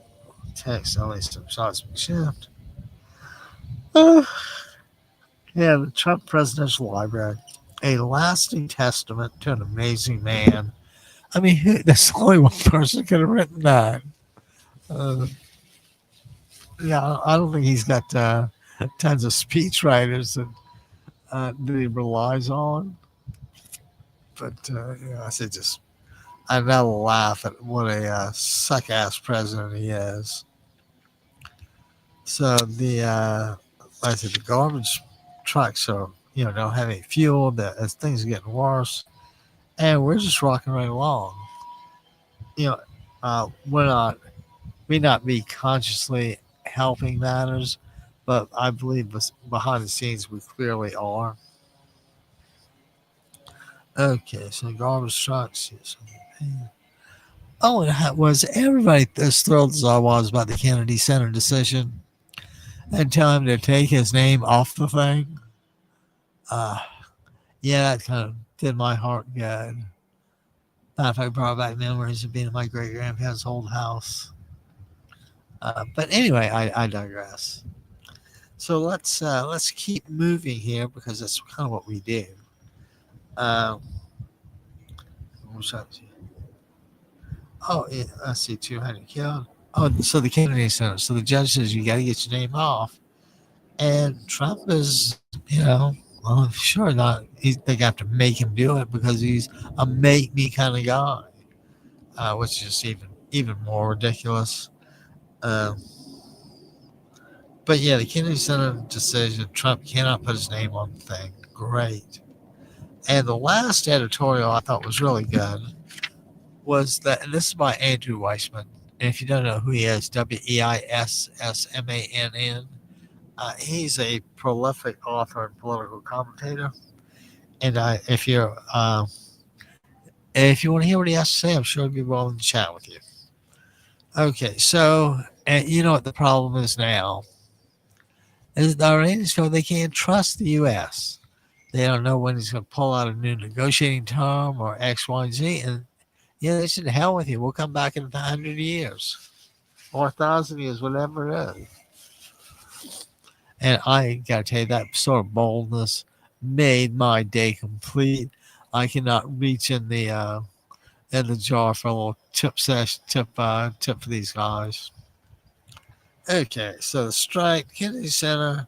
text at least some seismic shift. The Trump Presidential Library, a lasting testament to an amazing man. I mean, there's only one person could have written that. I don't think he's got tons of speech writers that he relies on. But I now laugh at what a suck-ass president he is. So the garbage trucks are, don't have any fuel. As things are getting worse, and we're just rocking right along. We not be consciously helping matters, but I believe behind the scenes we clearly are. Okay, so garbage trucks. Oh, and was everybody as thrilled as I was about the Kennedy Center decision and tell him to take his name off the thing? That kind of did my heart good. Matter of fact, brought back memories of being in my great grandparents' old house. But anyway, I digress. So let's keep moving here because that's kind of what we do. Let's see, 200 killed. Oh, so the Kennedy Center. So the judge says you got to get your name off, and Trump is, sure not. They have to make him do it because he's a make me kind of guy, which is even more ridiculous. But the Kennedy Center decision, Trump cannot put his name on the thing. Great. And the last editorial I thought was really good was that, and this is by Andrew Weissman. And if you don't know who he is, Weissmann. He's a prolific author and political commentator. And if you want to hear what he has to say, I'm sure he'll be willing to chat with you. Okay, so you know what the problem is now? Is the Iranians feel they can't trust the U.S. They don't know when he's going to pull out a new negotiating term or X, Y, and Z. And they said, hell with you. We'll come back in 100 years or 1,000 years, whatever it is. And I got to tell you, that sort of boldness made my day complete. I cannot reach in the jar for a little tip for these guys. Okay, so the strike, Kennedy Center,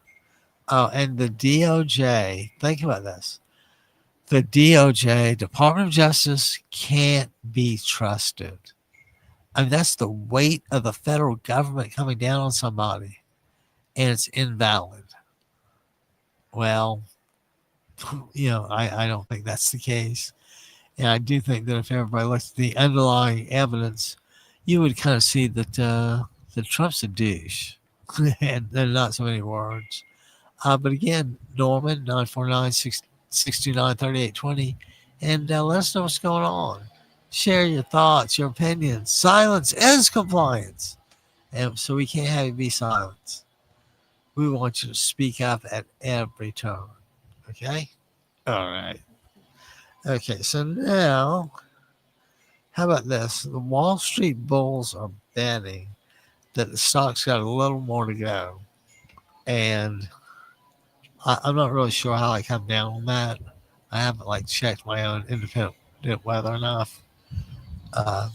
and the DOJ. Think about this. The DOJ, Department of Justice, can't be trusted. I mean, that's the weight of the federal government coming down on somebody, and it's invalid. Well, I don't think that's the case. And I do think that if everybody looks at the underlying evidence, you would kind of see that Trump's a douche. And there are not so many words. But again, Norman, 949-629-3820, and let us know what's going on. Share your thoughts, your opinions. Silence is compliance. And so we can't have you be silent. We want you to speak up at every turn. Okay? All right. Okay, so now, how about this? The Wall Street Bulls are betting that the stock's got a little more to go. And I'm not really sure how I come down on that. I haven't checked my own independent weather enough. But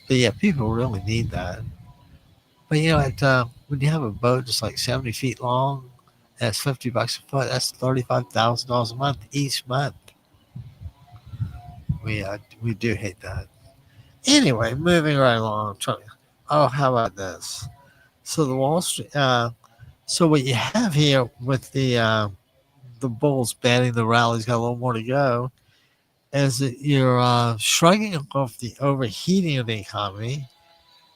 yeah, people really need that. But when you have a boat that's 70 feet long, that's $50 a foot. That's $35,000 a month each month. We do hate that. Anyway, moving right along. Oh, how about this? So the Wall Street. So what you have here with the Bulls betting the rally's got a little more to go, is that you're shrugging off the overheating of the economy.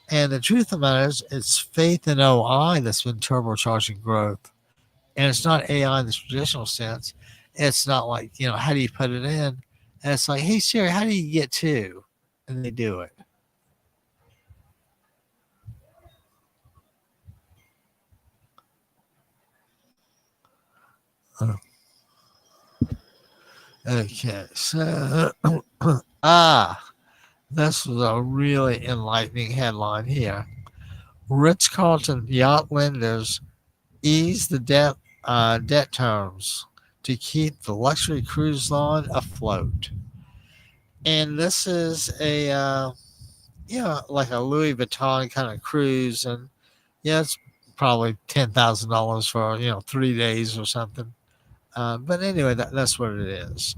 And the truth of the matter is, it's faith in OI that's been turbocharging growth. And it's not AI in the traditional sense. It's not how do you put it in? And it's like, hey, Siri, how do you get to? And they do it. Okay, so this was a really enlightening headline here. Ritz-Carlton yacht lenders ease the debt terms to keep the luxury cruise line afloat. And this is like a Louis Vuitton kind of cruise, and it's probably $10,000 for 3 days or something. But anyway, that's what it is.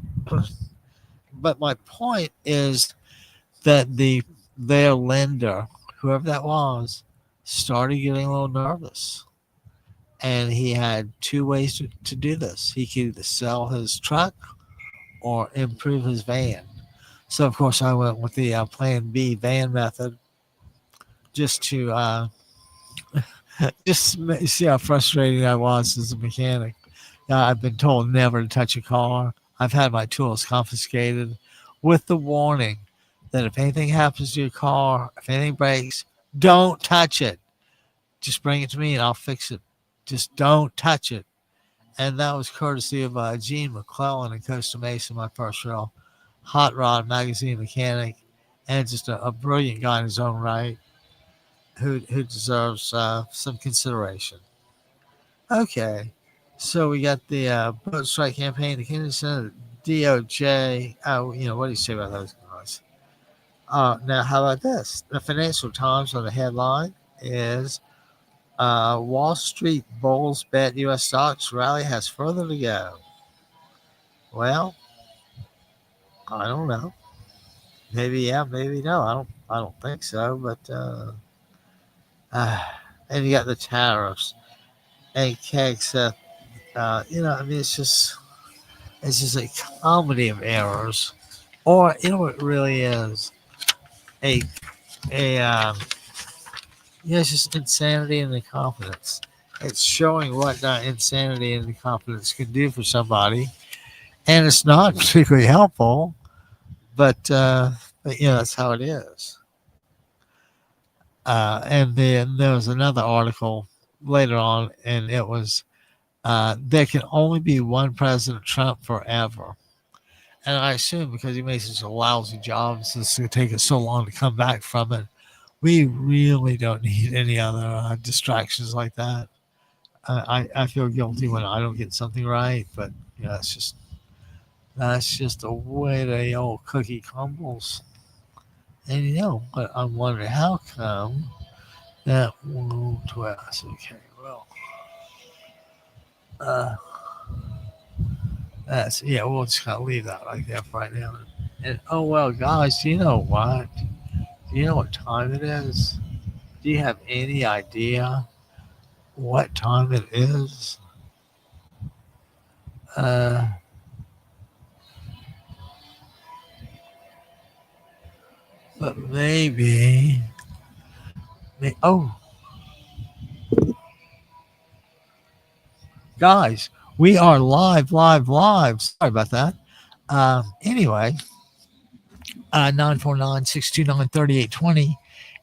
But my point is that their lender, whoever that was, started getting a little nervous. And he had two ways to do this. He could either sell his truck or improve his van. So, of course, I went with the Plan B van method just to just see how frustrating I was as a mechanic. I've been told never to touch a car. I've had my tools confiscated with the warning that if anything happens to your car, if anything breaks, don't touch it. Just bring it to me and I'll fix it. Just don't touch it. And that was courtesy of Gene McClellan in Costa Mesa, my first real hot rod magazine mechanic, and just a brilliant guy in his own right who deserves some consideration. Okay. So we got the boat strike campaign, the Kennedy Center, DOJ. What do you say about those guys? Now, how about this? The Financial Times on the headline is Wall Street Bulls bet U.S. stocks rally has further to go. Well, I don't know. Maybe yeah, maybe no. I don't think so. But and you got the tariffs. And Keg said, it's just a comedy of errors, or it really is it's just insanity and incompetence. It's showing what insanity and incompetence can do for somebody, and it's not particularly helpful, but that's how it is. And then there was another article later on, and it was there can only be one President Trump forever. And I assume because he made such a lousy job, it's going to take us so long to come back from it. We really don't need any other distractions like that. I feel guilty when I don't get something right, but it's just That's just the way the old cookie crumbles. And you know, but I'm wondering how come that won't us. Okay, well, uh, that's yeah. We'll just kind of leave that like that for right now. And oh well, guys, you know what? Do you know what time it is? Do you have any idea what time it is? Uh, but maybe. Oh, guys, we are live, live, live. Sorry about that. Anyway, 949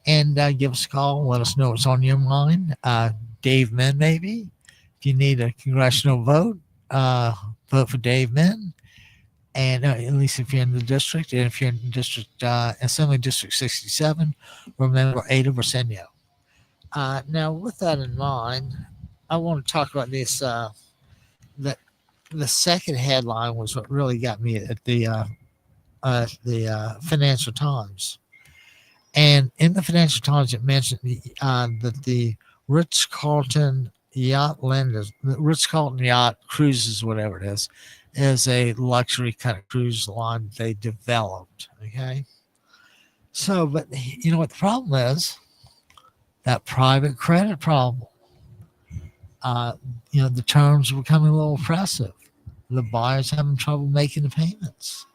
and give us a call. Let us know what's on your mind. Dave Min, maybe. If you need a congressional vote, vote for Dave Min. And at least if you're in the district, and if you're in district Assembly District 67, remember Ada Briseno. Now, with that in mind, I want to talk about this. The second headline was what really got me at the Financial Times. And in the Financial Times, it mentioned that the Ritz-Carlton Yacht Lenders, the Ritz-Carlton Yacht Cruises, whatever it is a luxury kind of cruise line they developed. Okay. So, but you know what the problem is? That private credit problem. You know, the terms are becoming a little oppressive. The buyers having trouble making the payments.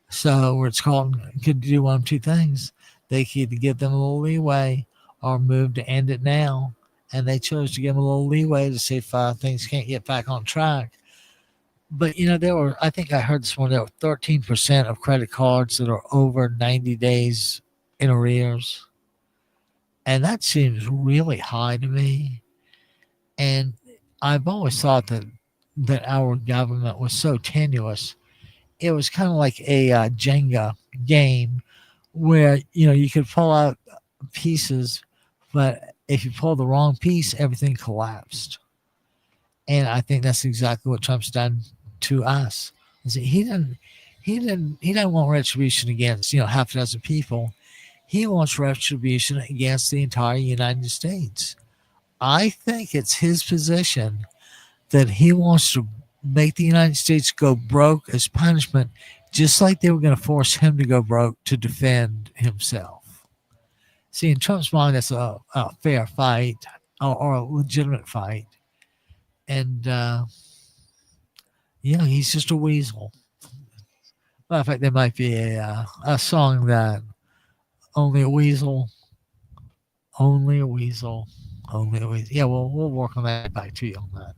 So Ritz-Carlton could do one of two things. They could either give them a little leeway or move to end it now. And they chose to give them a little leeway to see if things can't get back on track. But, you know, I think I heard this morning, there were 13% of credit cards that are over 90 days in arrears. And that seems really high to me. And I've always thought that our government was so tenuous. It was kind of like a Jenga game where, you know, you could pull out pieces, but if you pull the wrong piece, everything collapsed. And I think that's exactly what Trump's done to us. He doesn't want retribution against, you know, half a dozen people. He wants retribution against the entire United States. I think it's his position that he wants to make the United States go broke as punishment, just like they were going to force him to go broke to defend himself. See, in Trump's mind, that's a fair fight or a legitimate fight. And, you know, he's just a weasel. Matter of fact, there might be a song that only a weasel. Yeah, we'll work on that back to you on that.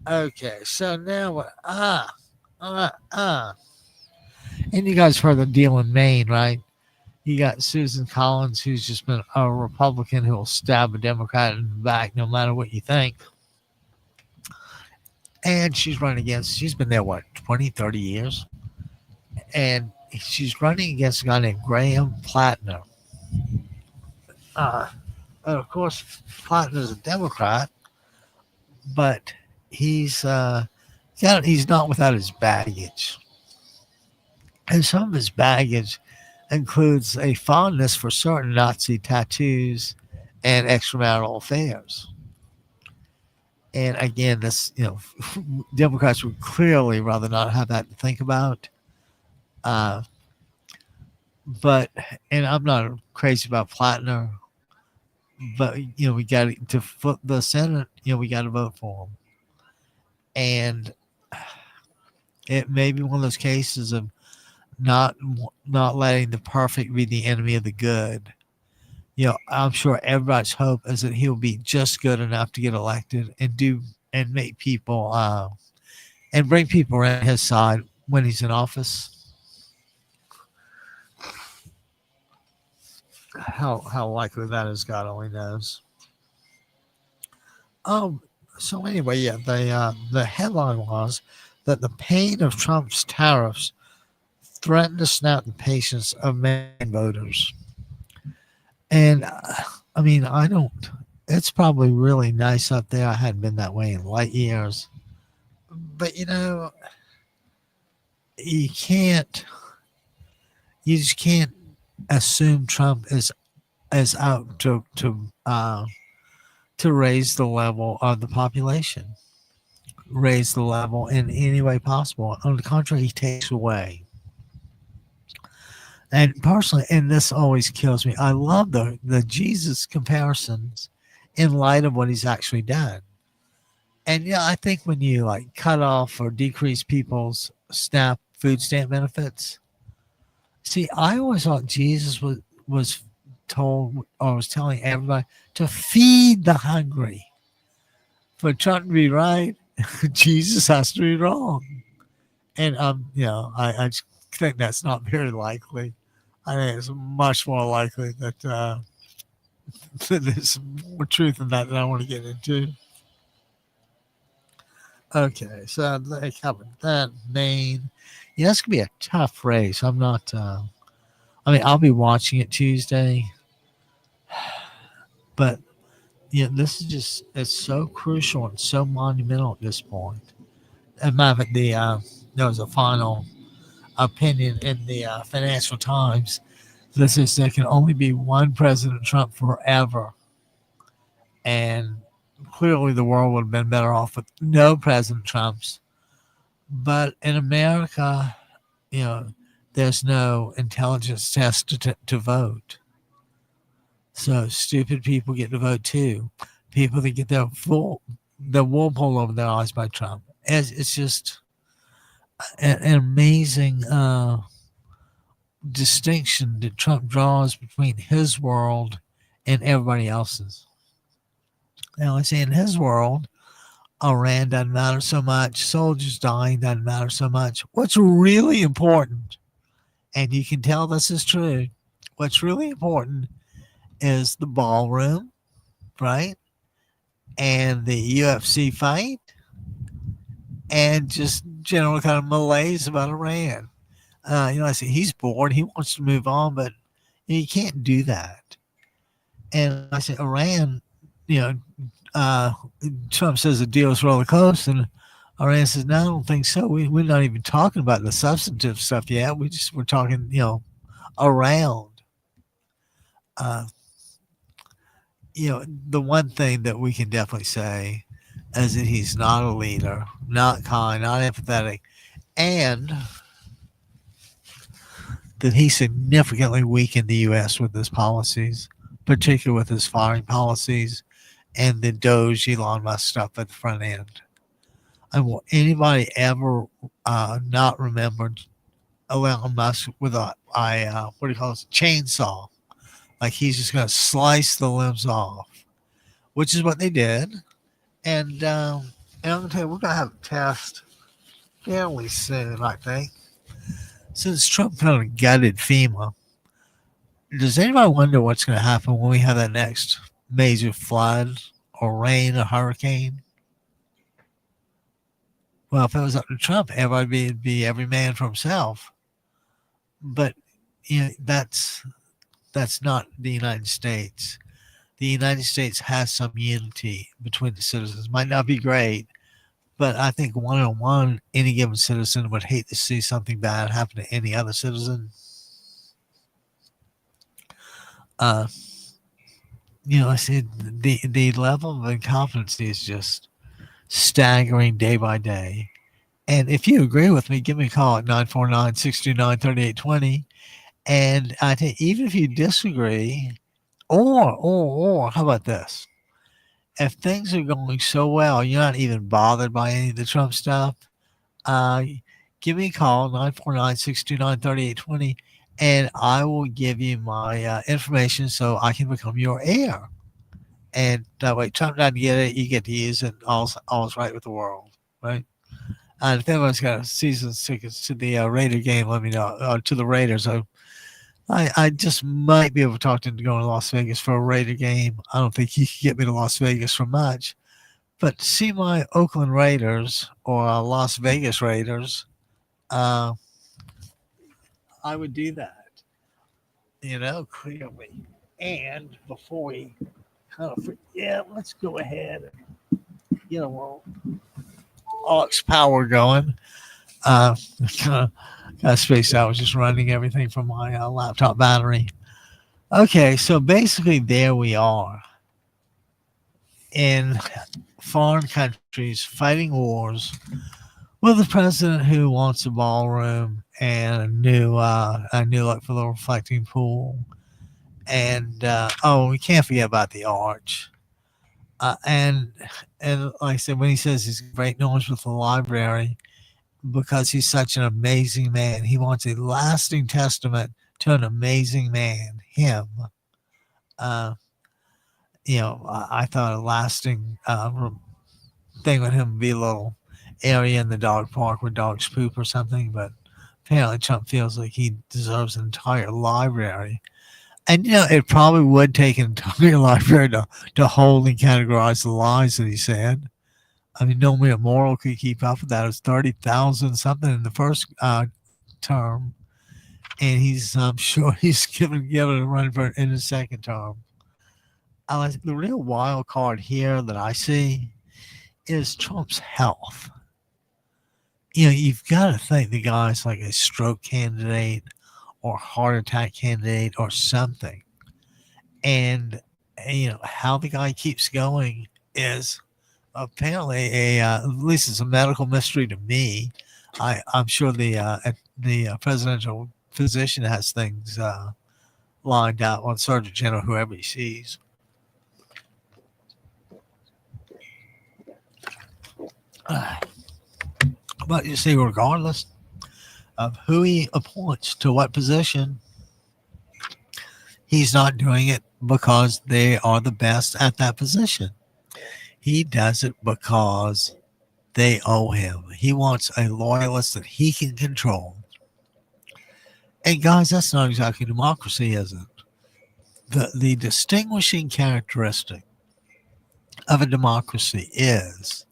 Okay, so now what? And you guys heard the deal in Maine, right? You got Susan Collins, who's just been a Republican who will stab a Democrat in the back no matter what you think. And she's been there, 20, 30 years? And she's running against a guy named Graham Plattner. Of course, Plattner's a Democrat, but he's not without his baggage. And some of his baggage includes a fondness for certain Nazi tattoos and extramarital affairs. And again, this, you know, Democrats would clearly rather not have that to think about. And I'm not crazy about Plattner, but, you know, we got to flip the Senate, you know, we got to vote for him. And it may be one of those cases of not letting the perfect be the enemy of the good. You know, I'm sure everybody's hope is that he'll be just good enough to get elected and make people and bring people around his side when he's in office. How likely that is, God only knows. So anyway, yeah, the headline was that the pain of Trump's tariffs threatened to snap the patience of many voters. And I mean, it's probably really nice up there. I hadn't been that way in light years. But, you know, you can't, you just can't assume Trump is out to raise the level of the population, raise the level in any way possible. On the contrary, he takes away. And personally, and this always kills me, I love the Jesus comparisons in light of what he's actually done. And yeah, I think when you like cut off or decrease people's food stamp benefits, see, I always thought Jesus was told or was telling everybody to feed the hungry. For Trump to be right, Jesus has to be wrong. And I just think that's not very likely. I think it's much more likely that that there's more truth in that I want to get into. Okay, so they covered that. Maine. Yeah, that's gonna be a tough race. I'm not. I mean, I'll be watching it Tuesday, but this is just—it's so crucial and so monumental at this point. As a matter of fact, there was a final opinion in the Financial Times that says there can only be one President Trump forever, and clearly the world would have been better off with no President Trumps. But in America, there's no intelligence test to vote. So stupid people get to vote too. People that get their wool pulled over their eyes by Trump. It's just an amazing distinction that Trump draws between his world and everybody else's. Now, I say in his world, Iran doesn't matter so much. Soldiers dying doesn't matter so much. What's really important, and you can tell this is true, what's really important is the ballroom, right? And the UFC fight, and just general kind of malaise about Iran. I say he's bored. He wants to move on, but you can't do that. And I say Iran, Trump says the deal is really close, and Iran says, no, I don't think so. We're not even talking about the substantive stuff yet. We're talking, around. The one thing that we can definitely say is that he's not a leader, not kind, not empathetic, and that he significantly weakened the U.S. with his policies, particularly with his firing policies and the Doge Elon Musk stuff at the front end. And will anybody ever not remember Elon Musk with a chainsaw? Like he's just going to slice the limbs off, which is what they did. And I'm going to tell you, we're going to have a test fairly soon, I think. Since Trump kind of gutted FEMA, does anybody wonder what's going to happen when we have that next major flood or rain or hurricane? Well, if it was up to Trump, everybody would be every man for himself. But that's not the United States. The United States has some unity between the citizens. Might not be great, but I think one-on-one, any given citizen would hate to see something bad happen to any other citizen. I said the level of incompetency is just staggering day by day. And if you agree with me, give me a call at 949-629-3820. And I think even if you disagree, or how about this? If things are going so well, you're not even bothered by any of the Trump stuff, give me a call, 949-629-3820, and I will give you my information so I can become your heir. And that way, Trump doesn't get it, you get to use it, all's right with the world, right? And if anyone's got season tickets to the Raider game, let me know, to the Raiders. I just might be able to talk to him to go to Las Vegas for a Raider game. I don't think he can get me to Las Vegas for much. But to see my Oakland Raiders or Las Vegas Raiders, I would do that, clearly. And before we kind of forget, let's go ahead and get a little aux power going. Kind of spaced out. I was just running everything from my laptop battery. Okay, so basically, there we are in foreign countries fighting wars with a president who wants a ballroom and a new look for the reflecting pool, and we can't forget about the arch. And like I said, when he says he's great knowledge with the library, because he's such an amazing man, he wants a lasting testament to an amazing man, him. Uh, I thought a lasting thing with him would be a little area in the dog park where dogs poop or something, but apparently Trump feels like he deserves an entire library. And it probably would take an entire library to hold and categorize the lies that he said. I mean, no mere moral could keep up with that. It was 30,000 something in the first term, and I'm sure he's given a run for it in the second term. The real wild card here that I see is Trump's health. You've got to think the guy's like a stroke candidate or heart attack candidate or something. And, how the guy keeps going is apparently at least it's a medical mystery to me. I'm sure the presidential physician has things lined out on Surgeon General, whoever he sees. But you see, regardless of who he appoints to what position, he's not doing it because they are the best at that position. He does it because they owe him. He wants a loyalist that he can control. And guys, that's not exactly democracy, is it? The distinguishing characteristic of a democracy is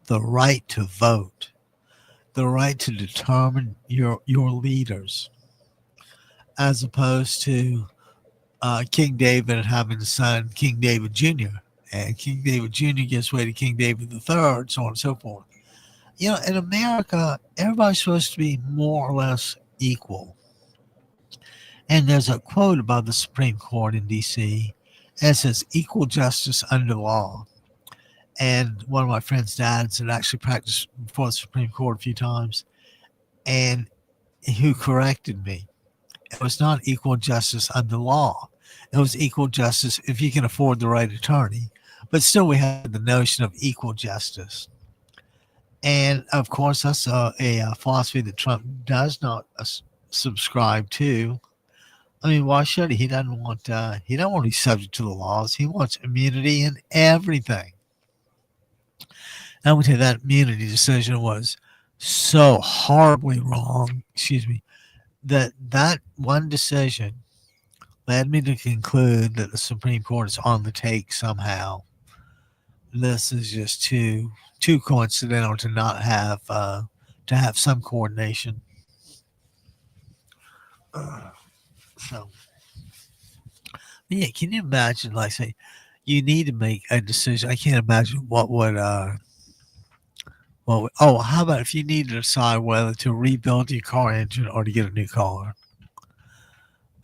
the right to vote, the right to determine your leaders, as opposed to King David having a son, King David Jr., and King David Jr. gives way to King David III, so on and so forth. In America, everybody's supposed to be more or less equal. And there's a quote about the Supreme Court in D.C. and it says, equal justice under law. And one of my friend's dads had actually practiced before the Supreme Court a few times, and who corrected me. It was not equal justice under law. It was equal justice if you can afford the right attorney. But still, we had the notion of equal justice. And, of course, that's a philosophy that Trump does not subscribe to. I mean, why should he? He doesn't want to be subject to the laws. He wants immunity in everything. And I would say that immunity decision was so horribly wrong, that one decision led me to conclude that the Supreme Court is on the take somehow. This is just too coincidental to not have some coordination. Yeah, can you imagine? Like, say, you need to make a decision. I can't imagine what would. How about if you need to decide whether to rebuild your car engine or to get a new car?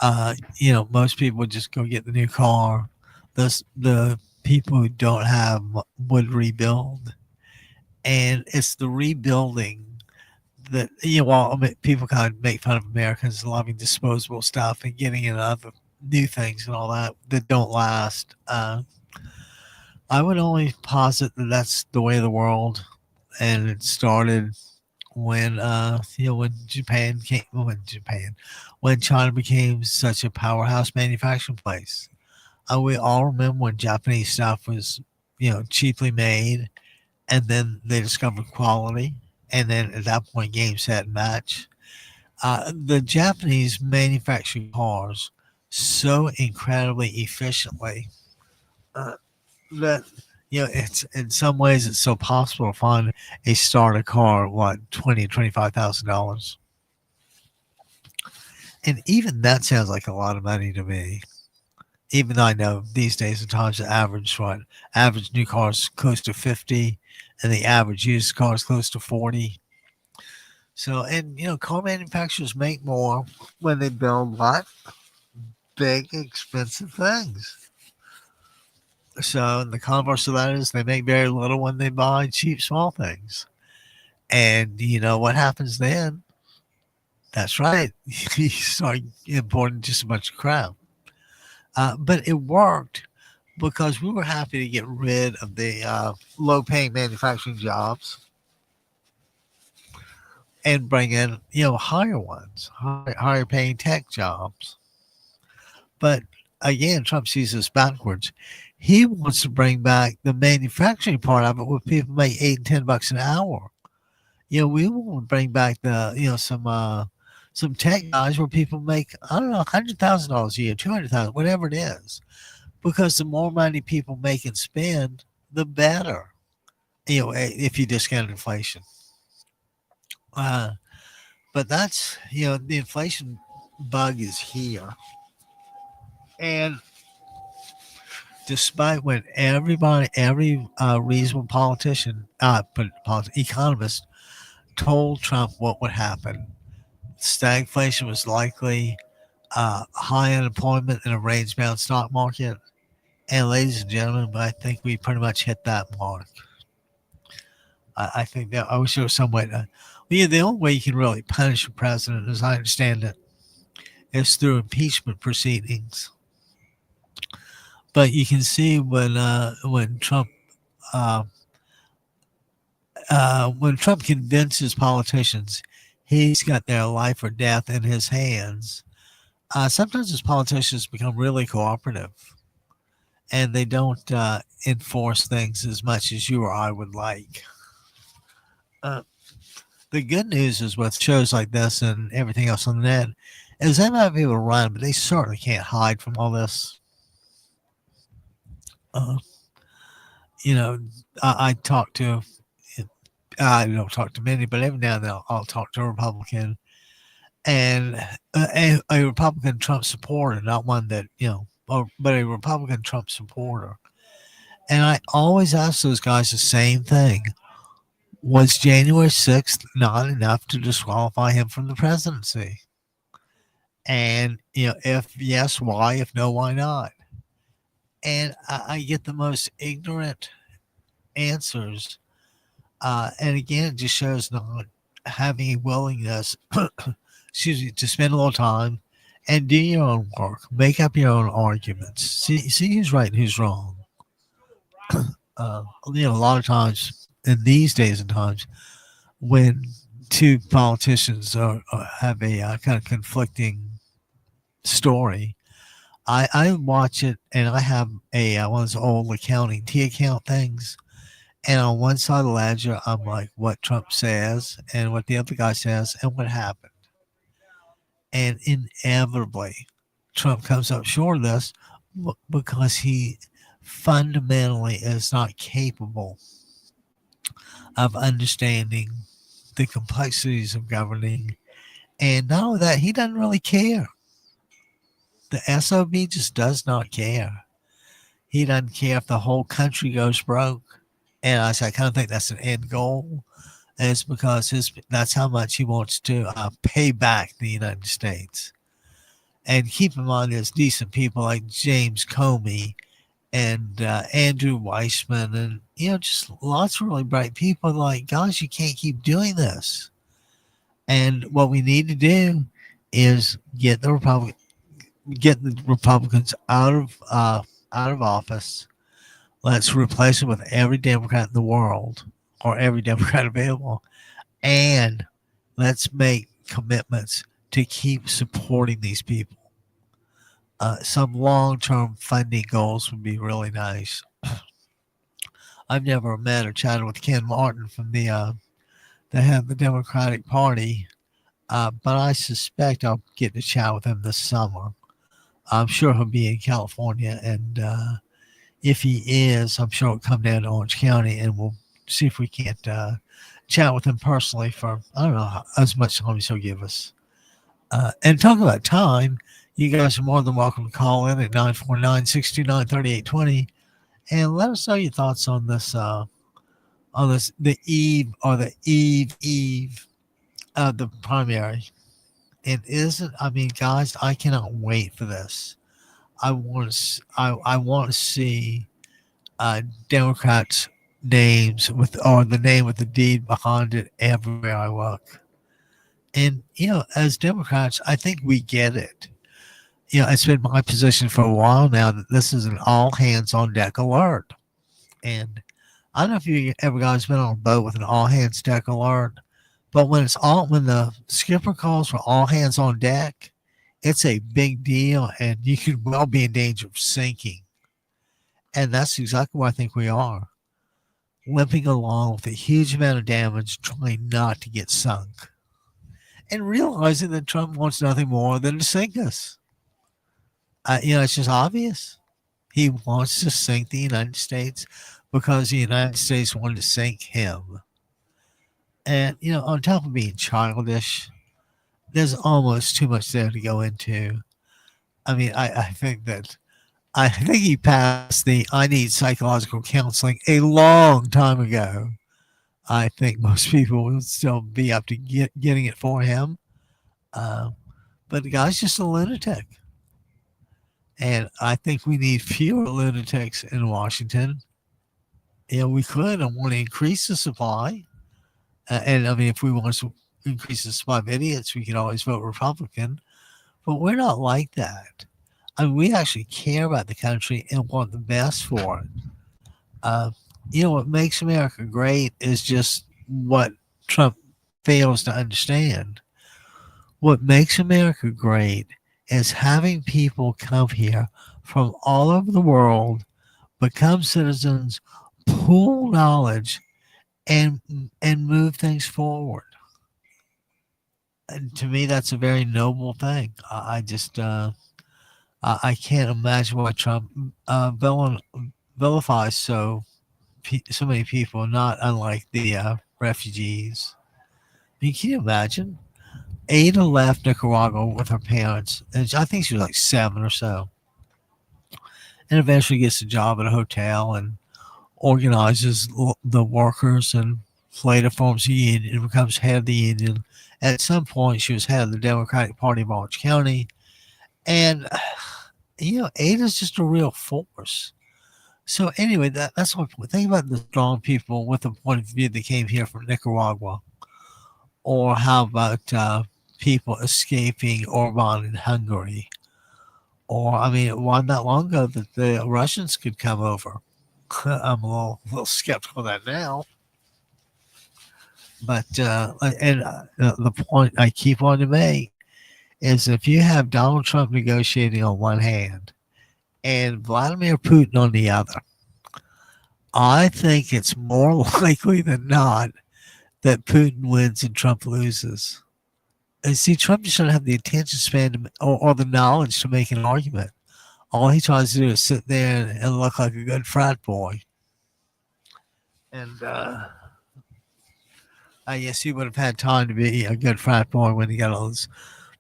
Most people would just go get the new car. The people who don't have would rebuild, and it's the rebuilding that people kind of make fun of Americans loving disposable stuff and getting into other new things and all that don't last. I would only posit that that's the way of the world, and it started when when China became such a powerhouse manufacturing place. We all remember when Japanese stuff was, cheaply made, and then they discovered quality, and then at that point, game, set, match. The Japanese manufactured cars so incredibly efficiently that it's in some ways it's so possible to find a starter car $20,000-$25,000, and even that sounds like a lot of money to me. Even though I know these days at times the average new car is close to 50, and the average used car is close to 40. So, and car manufacturers make more when they build what big, expensive things. So, the converse of that is they make very little when they buy cheap, small things. And you know what happens then? That's right. You start importing just a bunch of crap. But it worked because we were happy to get rid of the low paying manufacturing jobs and bring in, higher ones, higher paying tech jobs. But again, Trump sees this backwards. He wants to bring back the manufacturing part of it where people make $8 and $10 an hour. We want to bring back the, some tech guys where people make, I don't know, $100,000 a year, 200,000, whatever it is, because the more money people make and spend, the better. If you discount inflation. But that's, the inflation bug is here. And despite when every reasonable politician, economist told Trump what would happen, stagflation was likely, high unemployment and a range-bound stock market. And ladies and gentlemen, I think we pretty much hit that mark. I think that I wish there was some way to. The only way you can really punish a president, as I understand it, is through impeachment proceedings. But you can see when Trump convinces politicians he's got their life or death in his hands. Sometimes his politicians become really cooperative, and they don't enforce things as much as you or I would like. The good news is with shows like this and everything else on the net is they might be able to run, but they certainly can't hide from all this. I talk to, I don't talk to many, but every now and then I'll talk to a Republican, and a Republican Trump supporter, not one that, but a Republican Trump supporter. And I always ask those guys the same thing. Was January 6th not enough to disqualify him from the presidency? And, if yes, why? If no, why not? And I get the most ignorant answers. And again, it just shows not having a willingness, to spend a little time and do your own work, make up your own arguments, see who's right and who's wrong. A lot of times in these days and times when two politicians have a kind of conflicting story, I watch it, and I have one of those old accounting T account things. And on one side of the ledger, I'm like, what Trump says and what the other guy says and what happened. And inevitably, Trump comes up short of this because he fundamentally is not capable of understanding the complexities of governing. And not only that, he doesn't really care. The SOB just does not care. He doesn't care if the whole country goes broke. And I kind of think that's an end goal. And it's because that's how much he wants to pay back the United States. And keep in mind, there's decent people like James Comey and Andrew Weissman, and just lots of really bright people. Like, gosh, you can't keep doing this. And what we need to do is get the Republicans out of office. Let's replace them with every Democrat in the world, or every Democrat available, and let's make commitments to keep supporting these people. Some long-term funding goals would be really nice. I've never met or chatted with Ken Martin from the head of the Democratic Party, but I suspect I'll get to chat with him this summer. I'm sure he'll be in California, and if he is, I'm sure he'll come down to Orange County, and we'll see if we can't chat with him personally for, I don't know, as much time as he'll give us. And talk about time, you guys are more than welcome to call in at 949-629-3820 and let us know your thoughts on this, the eve the primary. It isn't. I mean, guys, I cannot wait for this. I want to see Democrats' names with or the name with the deed behind it everywhere I look. And as Democrats, I think we get it. It's been my position for a while now that this is an all hands on deck alert. And I don't know if you ever guys been on a boat with an all hands deck alert, but when the skipper calls for all hands on deck, it's a big deal, and you could well be in danger of sinking. And that's exactly where I think we are, limping along with a huge amount of damage, trying not to get sunk, and realizing that Trump wants nothing more than to sink us. It's just obvious. He wants to sink the United States because the United States wanted to sink him. And, on top of being childish, there's almost too much there to go into. I mean, I think he passed the I need psychological counseling a long time ago. I think most people will still be up to getting it for him. But the guy's just a lunatic. And I think we need fewer lunatics in Washington. We could and want to increase the supply. And I mean, if we want to increase the supply of idiots, we can always vote Republican. But we're not like that. I mean, we actually care about the country and want the best for it. What makes America great is just what Trump fails to understand. What makes America great is having people come here from all over the world, become citizens, pool knowledge, and move things forward. And to me, that's a very noble thing. I just I can't imagine why Trump vilifies so many people, not unlike the refugees. I mean, can you imagine? Ada left Nicaragua with her parents, and I think she was like 7 or so, and eventually gets a job at a hotel and organizes the workers and later forms a union and becomes head of the union. At some point, she was head of the Democratic Party of Orange County, and Ada's just a real force. So anyway, that's my point. Think about the strong people with a point of view that came here from Nicaragua, or how about people escaping Orban in Hungary, or I mean, it wasn't that long ago that the Russians could come over. I'm a little skeptical of that now. But the point I keep on to make is if you have Donald Trump negotiating on one hand and Vladimir Putin on the other, I think it's more likely than not that Putin wins and Trump loses. And see, Trump just doesn't have the attention span or the knowledge to make an argument. All he tries to do is sit there and look like a good frat boy. And I guess he would have had time to be a good frat boy when he got all those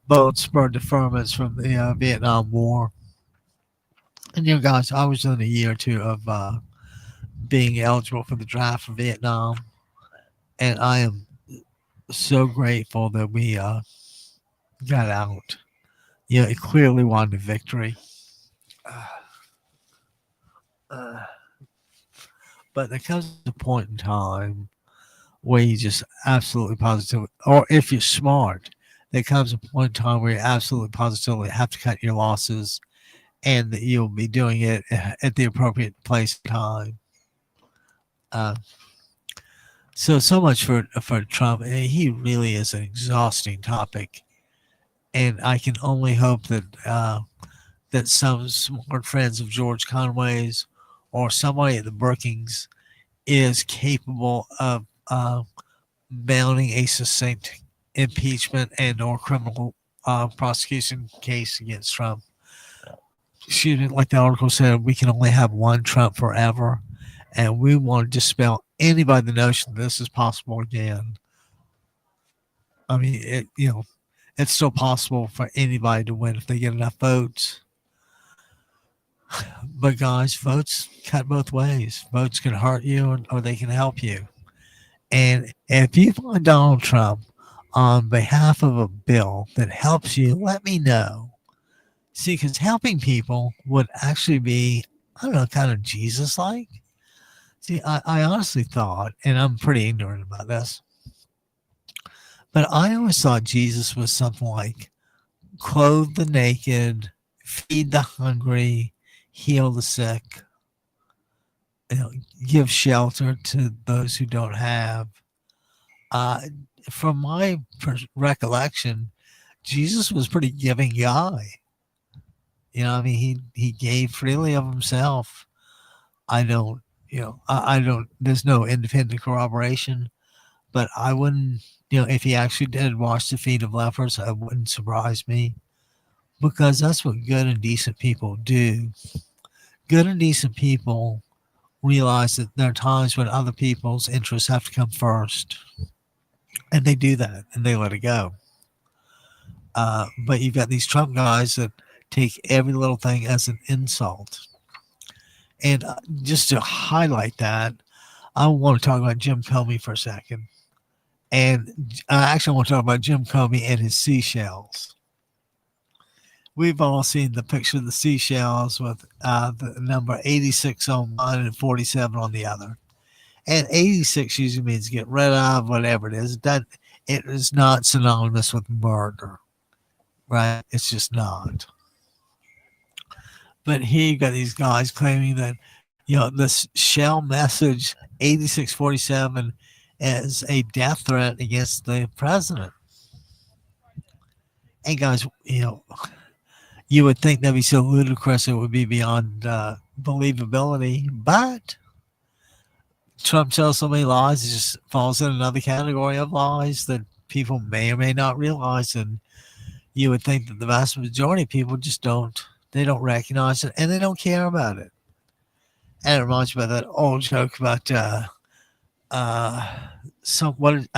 bone spur deferments from the Vietnam War. And guys, I was within a year or two of being eligible for the draft for Vietnam, and I am so grateful that we got out. It clearly won the victory. But there comes a point in time where you just absolutely positively, or if you're smart, there comes a point in time where you absolutely positively have to cut your losses, and that you'll be doing it at the appropriate place and time. So much for Trump. He really is an exhausting topic, and I can only hope that that some smart friends of George Conway's or somebody at the Brookings is capable of mounting a succinct impeachment and or criminal prosecution case against Trump. Excuse me, like the article said, we can only have one Trump forever, and we want to dispel anybody the notion that this is possible again. I mean, it's still possible for anybody to win if they get enough votes. But guys, votes cut both ways. Votes can hurt you or they can help you. And if you find Donald Trump on behalf of a bill that helps you, let me know. See, because helping people would actually be, I don't know, kind of Jesus like. See, I honestly thought, and I'm pretty ignorant about this, but I always thought Jesus was something like clothe the naked, feed the hungry, heal the sick, give shelter to those who don't have. Uh, from my recollection, Jesus was a pretty giving guy. I mean, he gave freely of himself. I don't, I don't. There's no independent corroboration, but I wouldn't, if he actually did wash the feet of lepers, it wouldn't surprise me because that's what good and decent people do. Good and decent people realize that there are times when other people's interests have to come first, and they do that and they let it go. But you've got these Trump guys that take every little thing as an insult. And just to highlight that, I want to talk about Jim Comey for a second. And I actually want to talk about Jim Comey and his seashells. We've all seen the picture of the seashells with the number 86 on one and 47 on the other. And 86 usually means get rid of, whatever it is. It is not synonymous with murder, right? It's just not. But here you got these guys claiming that, this shell message 8647 is a death threat against the president. And guys, you would think that'd be so ludicrous it would be beyond believability, but Trump tells so many lies, it just falls in another category of lies that people may or may not realize. And you would think that the vast majority of people just don't recognize it and they don't care about it. And it reminds me of that old joke about what did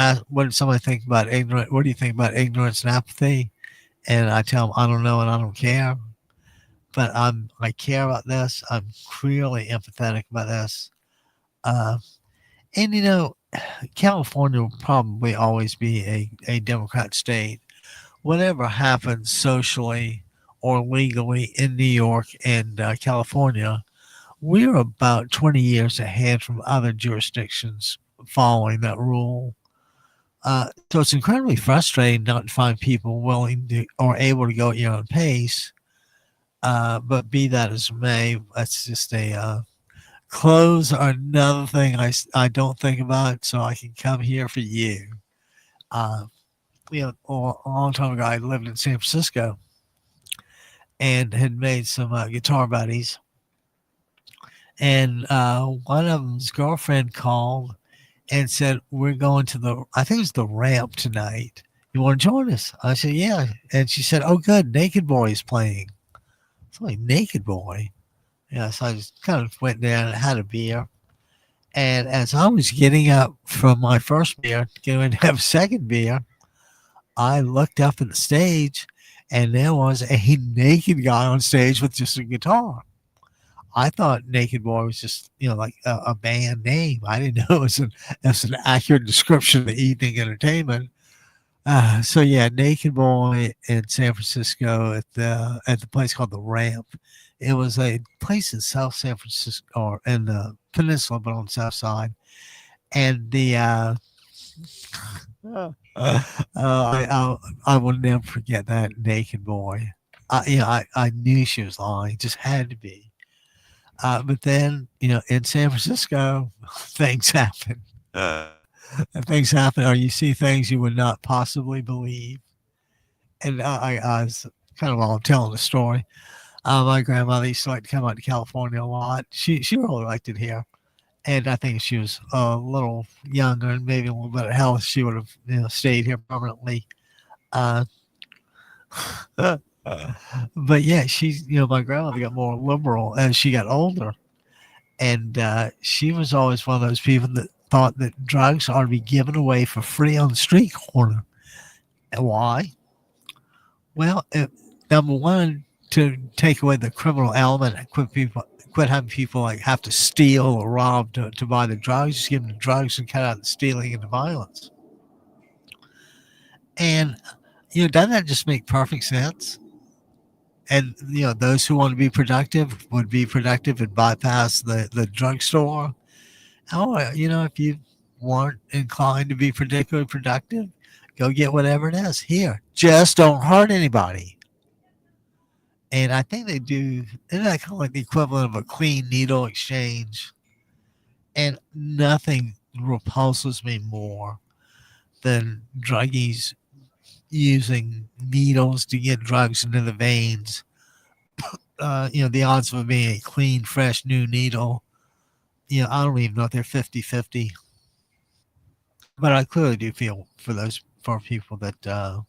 somebody think about ignorance? What do you think about ignorance and apathy? And I tell them I don't know and I don't care, but I care about this. I'm clearly empathetic about this. And California will probably always be a Democrat state. Whatever happens socially or legally in New York and California, we're about 20 years ahead from other jurisdictions following that rule. So it's incredibly frustrating not to find people willing to or able to go at your own pace. But be that as it may, that's just clothes are another thing I don't think about, so I can come here for you. A long time ago, I lived in San Francisco and had made some guitar buddies. And one of them's girlfriend called and said, we're going to I think it was the Ramp tonight. You want to join us? I said, yeah. And she said, oh, good. Naked Boy is playing. It's like Naked Boy. Yeah, so I just kind of went there and had a beer. And as I was getting up from my first beer, going to have a second beer, I looked up at the stage and there was a naked guy on stage with just a guitar. I thought Naked Boy was just, like a band name. I didn't know it was an accurate description of the evening entertainment. So yeah, Naked Boy in San Francisco at the place called the Ramp. It was a place in South San Francisco or in the peninsula, but on the south side. And the I will never forget that Naked Boy. I knew she was lying. It just had to be. But then, in San Francisco, things happen. Things happen, or you see things you would not possibly believe. And I was kind of all telling the story. My grandmother used to like to come out to California a lot. She really liked it here. And I think if she was a little younger and maybe a little better health, she would have stayed here permanently. But yeah, my grandmother got more liberal as she got older. And she was always one of those people that thought that drugs ought to be given away for free on the street corner. And why? Well, number one, to take away the criminal element and quit having people like have to steal or rob to buy the drugs. Just give them the drugs and cut out the stealing and the violence. And doesn't that just make perfect sense? And those who want to be productive would be productive and bypass the drugstore. Oh, if you weren't inclined to be particularly productive, go get whatever it is here. Just don't hurt anybody. And I think they do. Isn't that kind of like the equivalent of a clean needle exchange? And nothing repulses me more than druggies using needles to get drugs into the veins. The odds of it being a clean, fresh, new needle, I don't even know if they're 50-50. But I clearly do feel for people that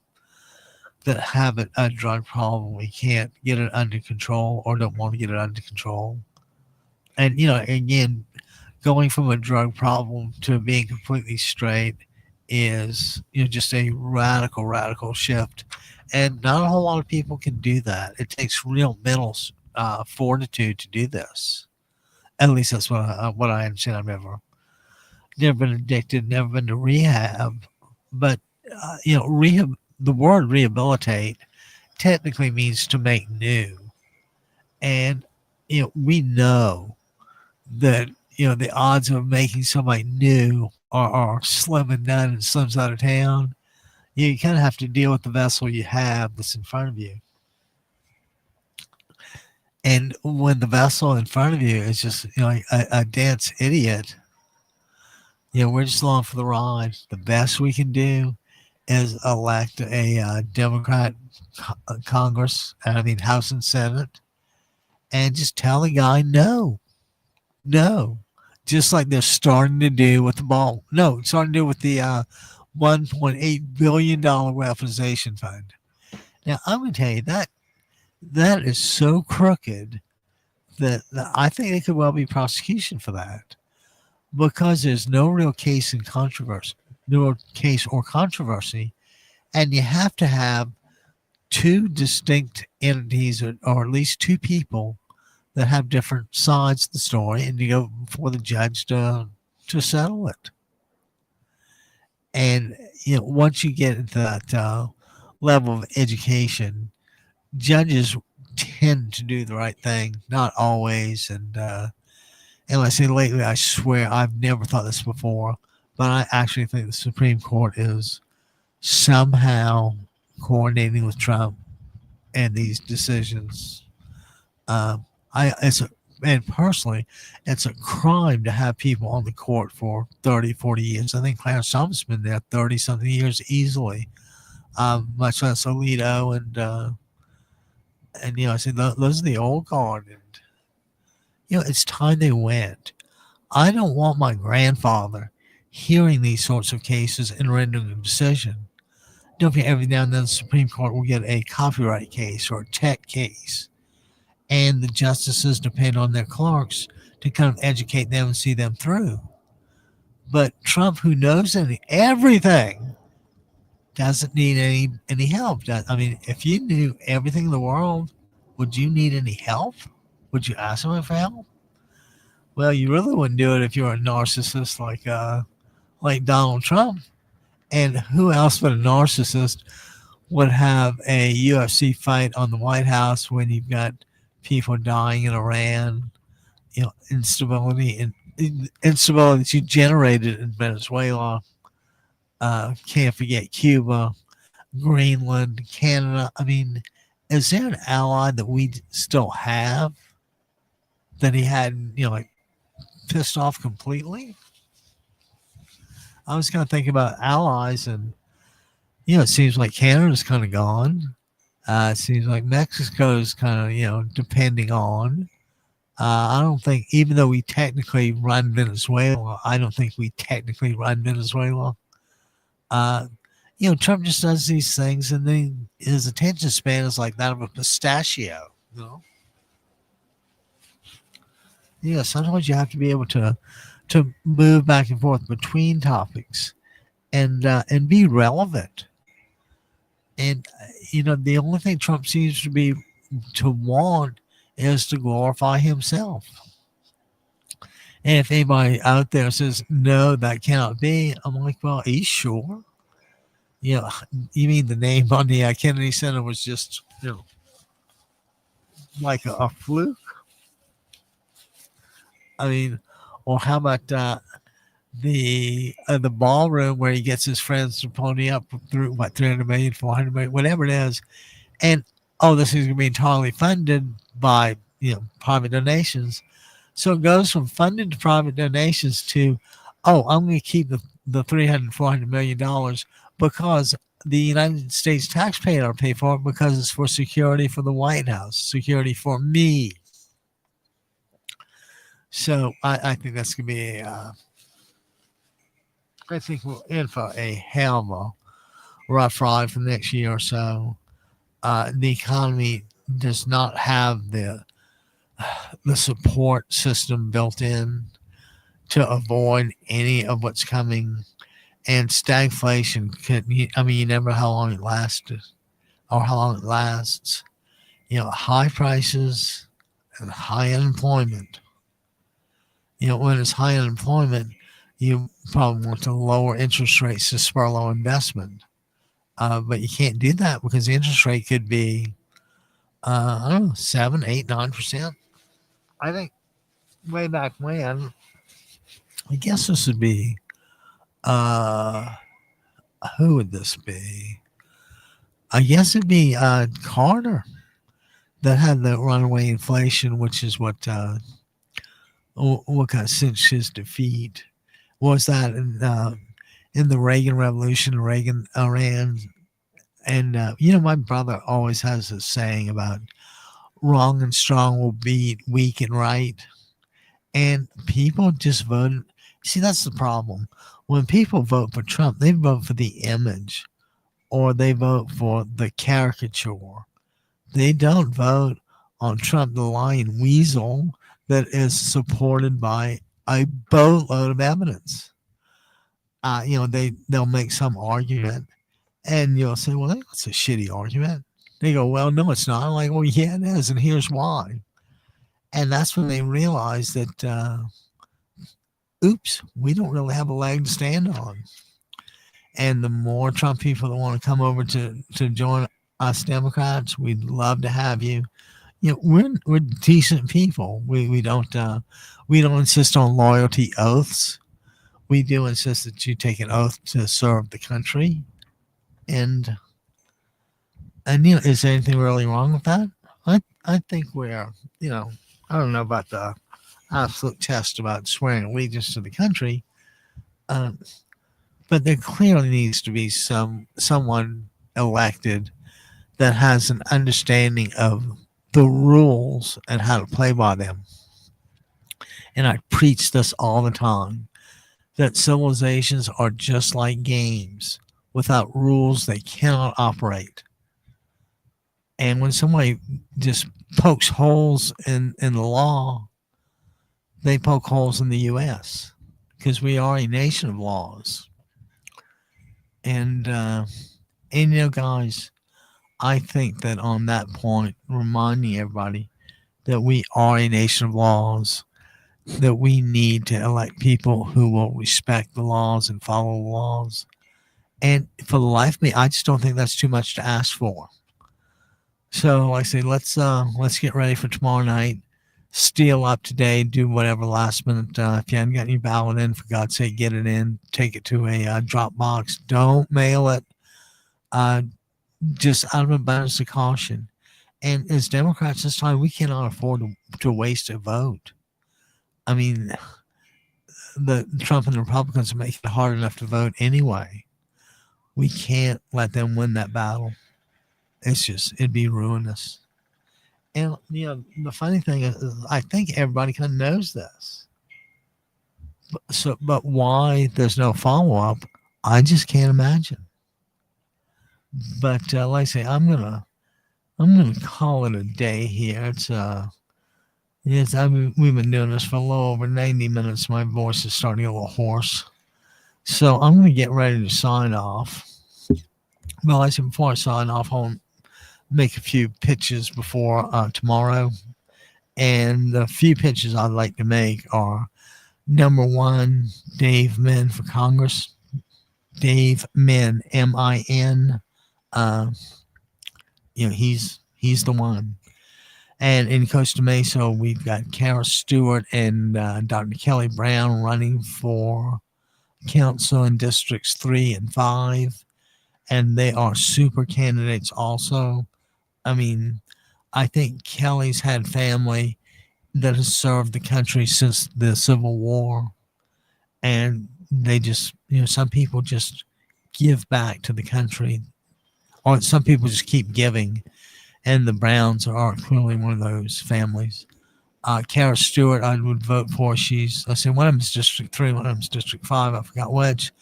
have a drug problem, we can't get it under control or don't want to get it under control. And, again, going from a drug problem to being completely straight is, just a radical shift. And not a whole lot of people can do that. It takes real mental fortitude to do this. At least that's what I understand. I've never been addicted, never been to rehab. But, rehab, the word rehabilitate technically means to make new. And, we know that, the odds of making somebody new are slim and none and slim's out of town. You kind of have to deal with the vessel you have that's in front of you. And when the vessel in front of you is just, a dense idiot, we're just along for the ride. The best we can do is elect a Democrat Congress, House and Senate, and just tell the guy no. Just like they're starting to do with the ball. No, starting to do with the $1.8 billion weaponization fund. Now, I'm going to tell you that is so crooked that I think there could well be prosecution for that, because there's no real case or controversy, and you have to have two distinct entities or at least two people that have different sides of the story, and you go before the judge to settle it. And once you get into that level of education, judges tend to do the right thing, not always. And I say lately, I swear I've never thought this before, but I actually think the Supreme Court is somehow coordinating with Trump and these decisions. And personally, it's a crime to have people on the court for 30, 40 years. I think Clarence Thomas has been there 30-something years easily, much less Alito. And I said, those are the old guard. And, it's time they went. I don't want my grandfather hearing these sorts of cases and rendering a decision. Don't forget, every now and then the Supreme Court will get a copyright case or a tech case. And the justices depend on their clerks to kind of educate them and see them through. But Trump, who knows everything, doesn't need any help. If you knew everything in the world, would you need any help? Would you ask him for help? Well, you really wouldn't do it if you were a narcissist like Donald Trump. And who else but a narcissist would have a UFC fight on the White House when you've got people dying in Iran, instability that you generated in Venezuela. Can't forget Cuba, Greenland, Canada. Is there an ally that we still have that he hadn't, pissed off completely? I was kind of thinking about allies, and it seems like Canada's kind of gone. It seems like Mexico's kind of, depending on. I don't think, even though we technically run Venezuela, I don't think we technically run Venezuela. Trump just does these things, and then his attention span is like that of a pistachio. Sometimes you have to be able to move back and forth between topics, and be relevant. And the only thing Trump seems to want is to glorify himself. And if anybody out there says, no, that cannot be, I'm like, well, are you sure? You know, you mean the name on the Kennedy Center was just, like a fluke? I mean, or how about the ballroom where he gets his friends to pony up through what 300 million, 400 million, whatever it is, and this is going to be entirely funded by private donations. So it goes from funded to private donations to, I'm going to keep the 300, 400 million dollars because the United States taxpayer will pay for it because it's for security for the White House, security for me. So I think that's going to be I think we're in for a hell of a rough ride for the next year or so. The economy does not have the support system built in to avoid any of what's coming. And stagflation you never know how long it lasted or how long it lasts. High prices and high unemployment. When it's high unemployment, you probably want to lower interest rates to spur low investment. But you can't do that because the interest rate could be, 7, 8, 9%. I think way back when, I guess this would be, who would this be? I guess it'd be Carter that had the runaway inflation, which is what kind of cinched his defeat. Was that in the Reagan Revolution, Reagan ran, and my brother always has this saying about wrong and strong will beat weak and right, and people just voted. See, that's the problem. When people vote for Trump, they vote for the image, or they vote for the caricature. They don't vote on Trump, the lying weasel that is supported by a boatload of evidence. They'll make some argument, and you'll say, "Well, that's a shitty argument." They go, "Well, no, it's not." I'm like, "Well, yeah, it is, and here's why." And that's when they realize that, oops, we don't really have a leg to stand on. And the more Trump people that want to come over to join us Democrats, we'd love to have you. We're decent people. We don't insist on loyalty oaths. We do insist that you take an oath to serve the country. And is there anything really wrong with that? I think we're, I don't know about the absolute test about swearing allegiance to the country, but there clearly needs to be someone elected that has an understanding of the rules and how to play by them. And I preach this all the time, that civilizations are just like games. Without rules, they cannot operate. And when somebody just pokes holes in the law, they poke holes in the U.S. because we are a nation of laws. And guys, I think that on that point, reminding everybody that we are a nation of laws, that we need to elect people who will respect the laws and follow the laws. And for the life of me, I just don't think that's too much to ask for. So like I say, let's get ready for tomorrow night. Steal up today, do whatever last minute. If you haven't got your ballot in, for God's sake, get it in. Take it to a drop box. Don't mail it. Just out of abundance of caution. And as Democrats this time, we cannot afford to waste a vote. I mean, the Trump and the Republicans are making it hard enough to vote anyway. We can't let them win that battle. It'd be ruinous. And, the funny thing is, I think everybody kind of knows this. But why there's no follow-up, I just can't imagine. But like I say, I'm gonna call it a day here. We've been doing this for a little over 90 minutes. My voice is starting to get a little hoarse. So I'm going to get ready to sign off. Well, I said before I sign off, I'll make a few pitches before tomorrow. And the few pitches I'd like to make are, number one, Dave Min for Congress. Dave Min, Min. Uh, he's the one. And in Costa Mesa, we've got Kara Stewart and Dr. Kelly Brown running for council in districts 3 and 5, and they are super candidates also. I mean, I think Kelly's had family that has served the country since the Civil War, and they just, some people just give back to the country, or some people just keep giving, and the Browns are clearly one of those families. Kara Stewart, I would vote for. One of them's District 3, one of them's District 5. I forgot which.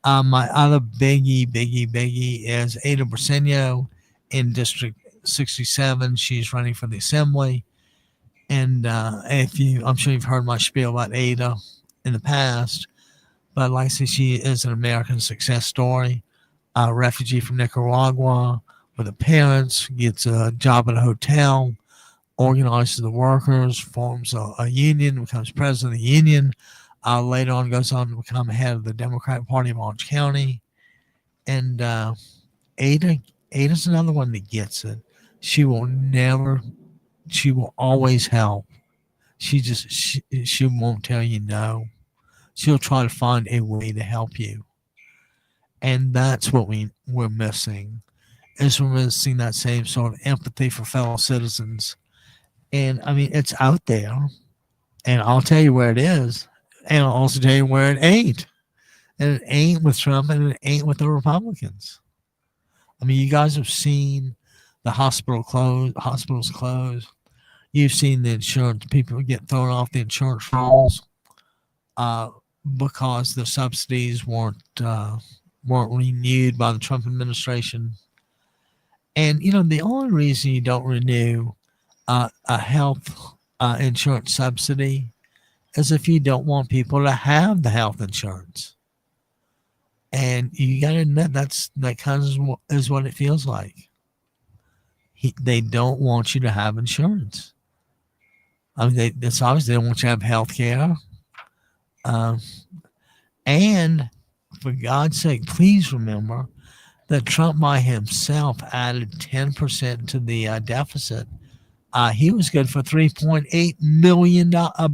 My other biggie is Ada Briseno in District 67. She's running for the Assembly. And I'm sure you've heard my spiel about Ada in the past, but like I said, she is an American success story. A refugee from Nicaragua with her parents, gets a job at a hotel, organizes the workers, forms a union, becomes president of the union. Later on, goes on to become head of the Democratic Party of Orange County. And Ada's another one that gets it. She will always help. She won't tell you no. She'll try to find a way to help you. And that's what we're missing. Is we're missing that same sort of empathy for fellow citizens. And I mean, it's out there. And I'll tell you where it is. And I'll also tell you where it ain't. And it ain't with Trump, and it ain't with the Republicans. I mean, you guys have seen the hospitals close. You've seen the insurance people get thrown off the insurance rolls because the subsidies weren't renewed by the Trump administration. And the only reason you don't renew a health insurance subsidy is if you don't want people to have the health insurance. And you got to admit that kind of is what it feels like. They don't want you to have insurance. I mean, it's obvious they don't want you to have health care. And for God's sake, please remember that Trump by himself added 10% to the deficit. He was good for $3.8 billion. I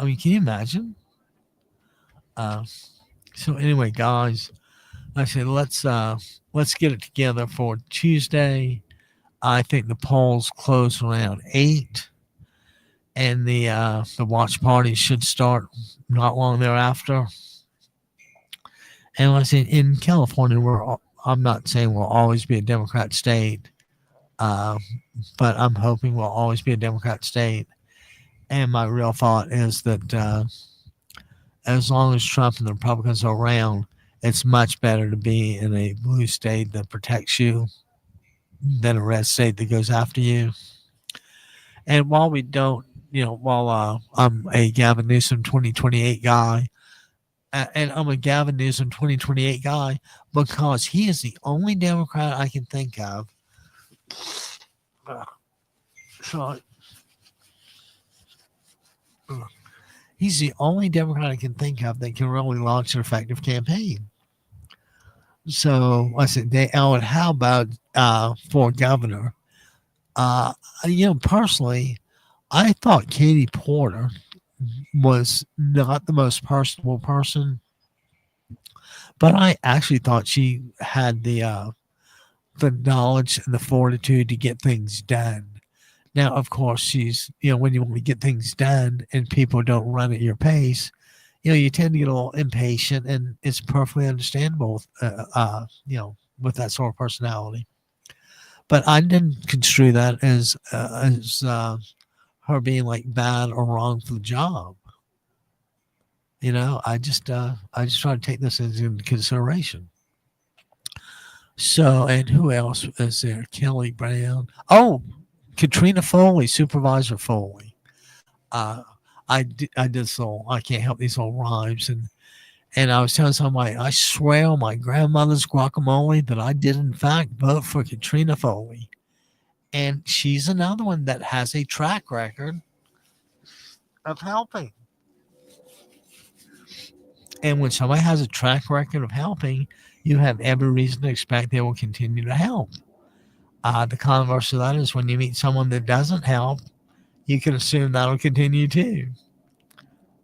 mean, can you imagine? So anyway, guys, like I said, let's get it together for Tuesday. I think the polls close around 8, and the watch party should start not long thereafter. And like I said, in California, I'm not saying we'll always be a Democrat state, but I'm hoping we'll always be a Democrat state. And my real thought is that as long as Trump and the Republicans are around, it's much better to be in a blue state that protects you than a red state that goes after you. And while we don't, I'm a Gavin Newsom 2028 guy, and I'm a Gavin Newsom 2028 guy because he is the only Democrat I can think of. He's the only Democrat I can think of that can really launch an effective campaign. So I said, and how about for governor? Personally, I thought Katie Porter was not the most personable person, but I actually thought she had the knowledge and the fortitude to get things done. Now, of course, she's, when you want to get things done and people don't run at your pace, you tend to get a little impatient, and it's perfectly understandable, with that sort of personality. But I didn't construe that as her being like bad or wrong for the job. I just try to take this into consideration. So, and who else is there? Kelly Brown. Oh, Katrina Foley, Supervisor Foley. I did so. I can't help these little rhymes, and I was telling somebody, I swear on my grandmother's guacamole that I did in fact vote for Katrina Foley, and she's another one that has a track record of helping. And when somebody has a track record of helping, you have every reason to expect they will continue to help. The converse of that is when you meet someone that doesn't help, you can assume that'll continue too.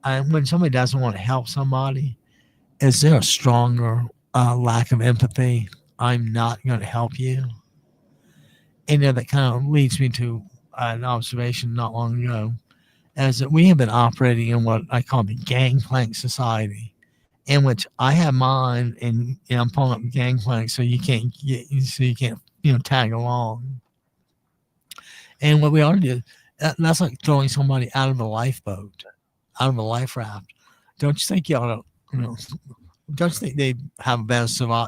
And when somebody doesn't want to help somebody, is there a stronger lack of empathy? I'm not going to help you. And that kind of leads me to an observation not long ago, is that we have been operating in what I call the gangplank society, in which I have mine, and I'm pulling up gangplank so you can't tag along. And what we ought to do, that's like throwing somebody out of a lifeboat, out of a life raft. Don't you think you ought to, don't you think they'd have a better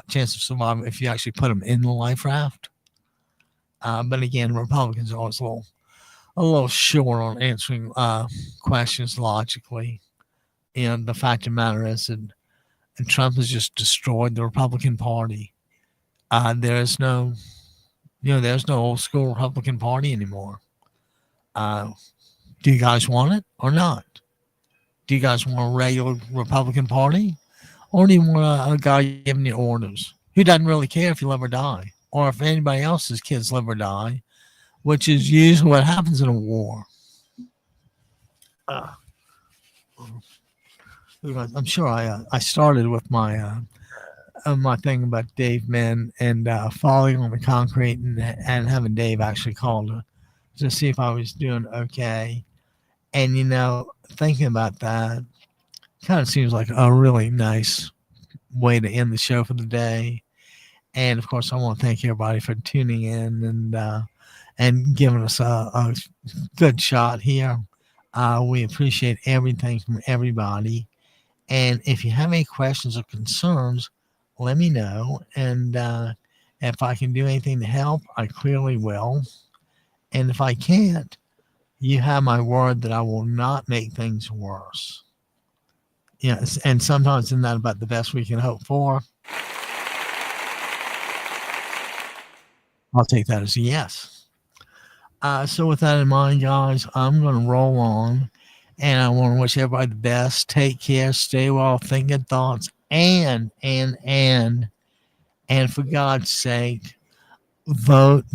chance of surviving if you actually put them in the life raft? But again, Republicans are always a little short on answering questions logically. And the fact of the matter is that Trump has just destroyed the Republican Party. There's no old school Republican Party anymore. Do you guys want it or not? Do you guys want a regular Republican Party? Or do you want a guy giving you orders who doesn't really care if you live or die, or if anybody else's kids live or die, which is usually what happens in a war? I'm sure I started with my thing about Dave Min and falling on the concrete and having Dave actually call to see if I was doing okay. And, thinking about that kind of seems like a really nice way to end the show for the day. And, of course, I want to thank everybody for tuning in and giving us a good shot here. We appreciate everything from everybody. And if you have any questions or concerns, let me know. And if I can do anything to help, I clearly will. And if I can't, you have my word that I will not make things worse. Yes, and sometimes isn't that about the best we can hope for? I'll take that as a yes. So with that in mind, guys, I'm going to roll on. And I want to wish everybody the best. Take care. Stay well. Think good thoughts. And for God's sake, vote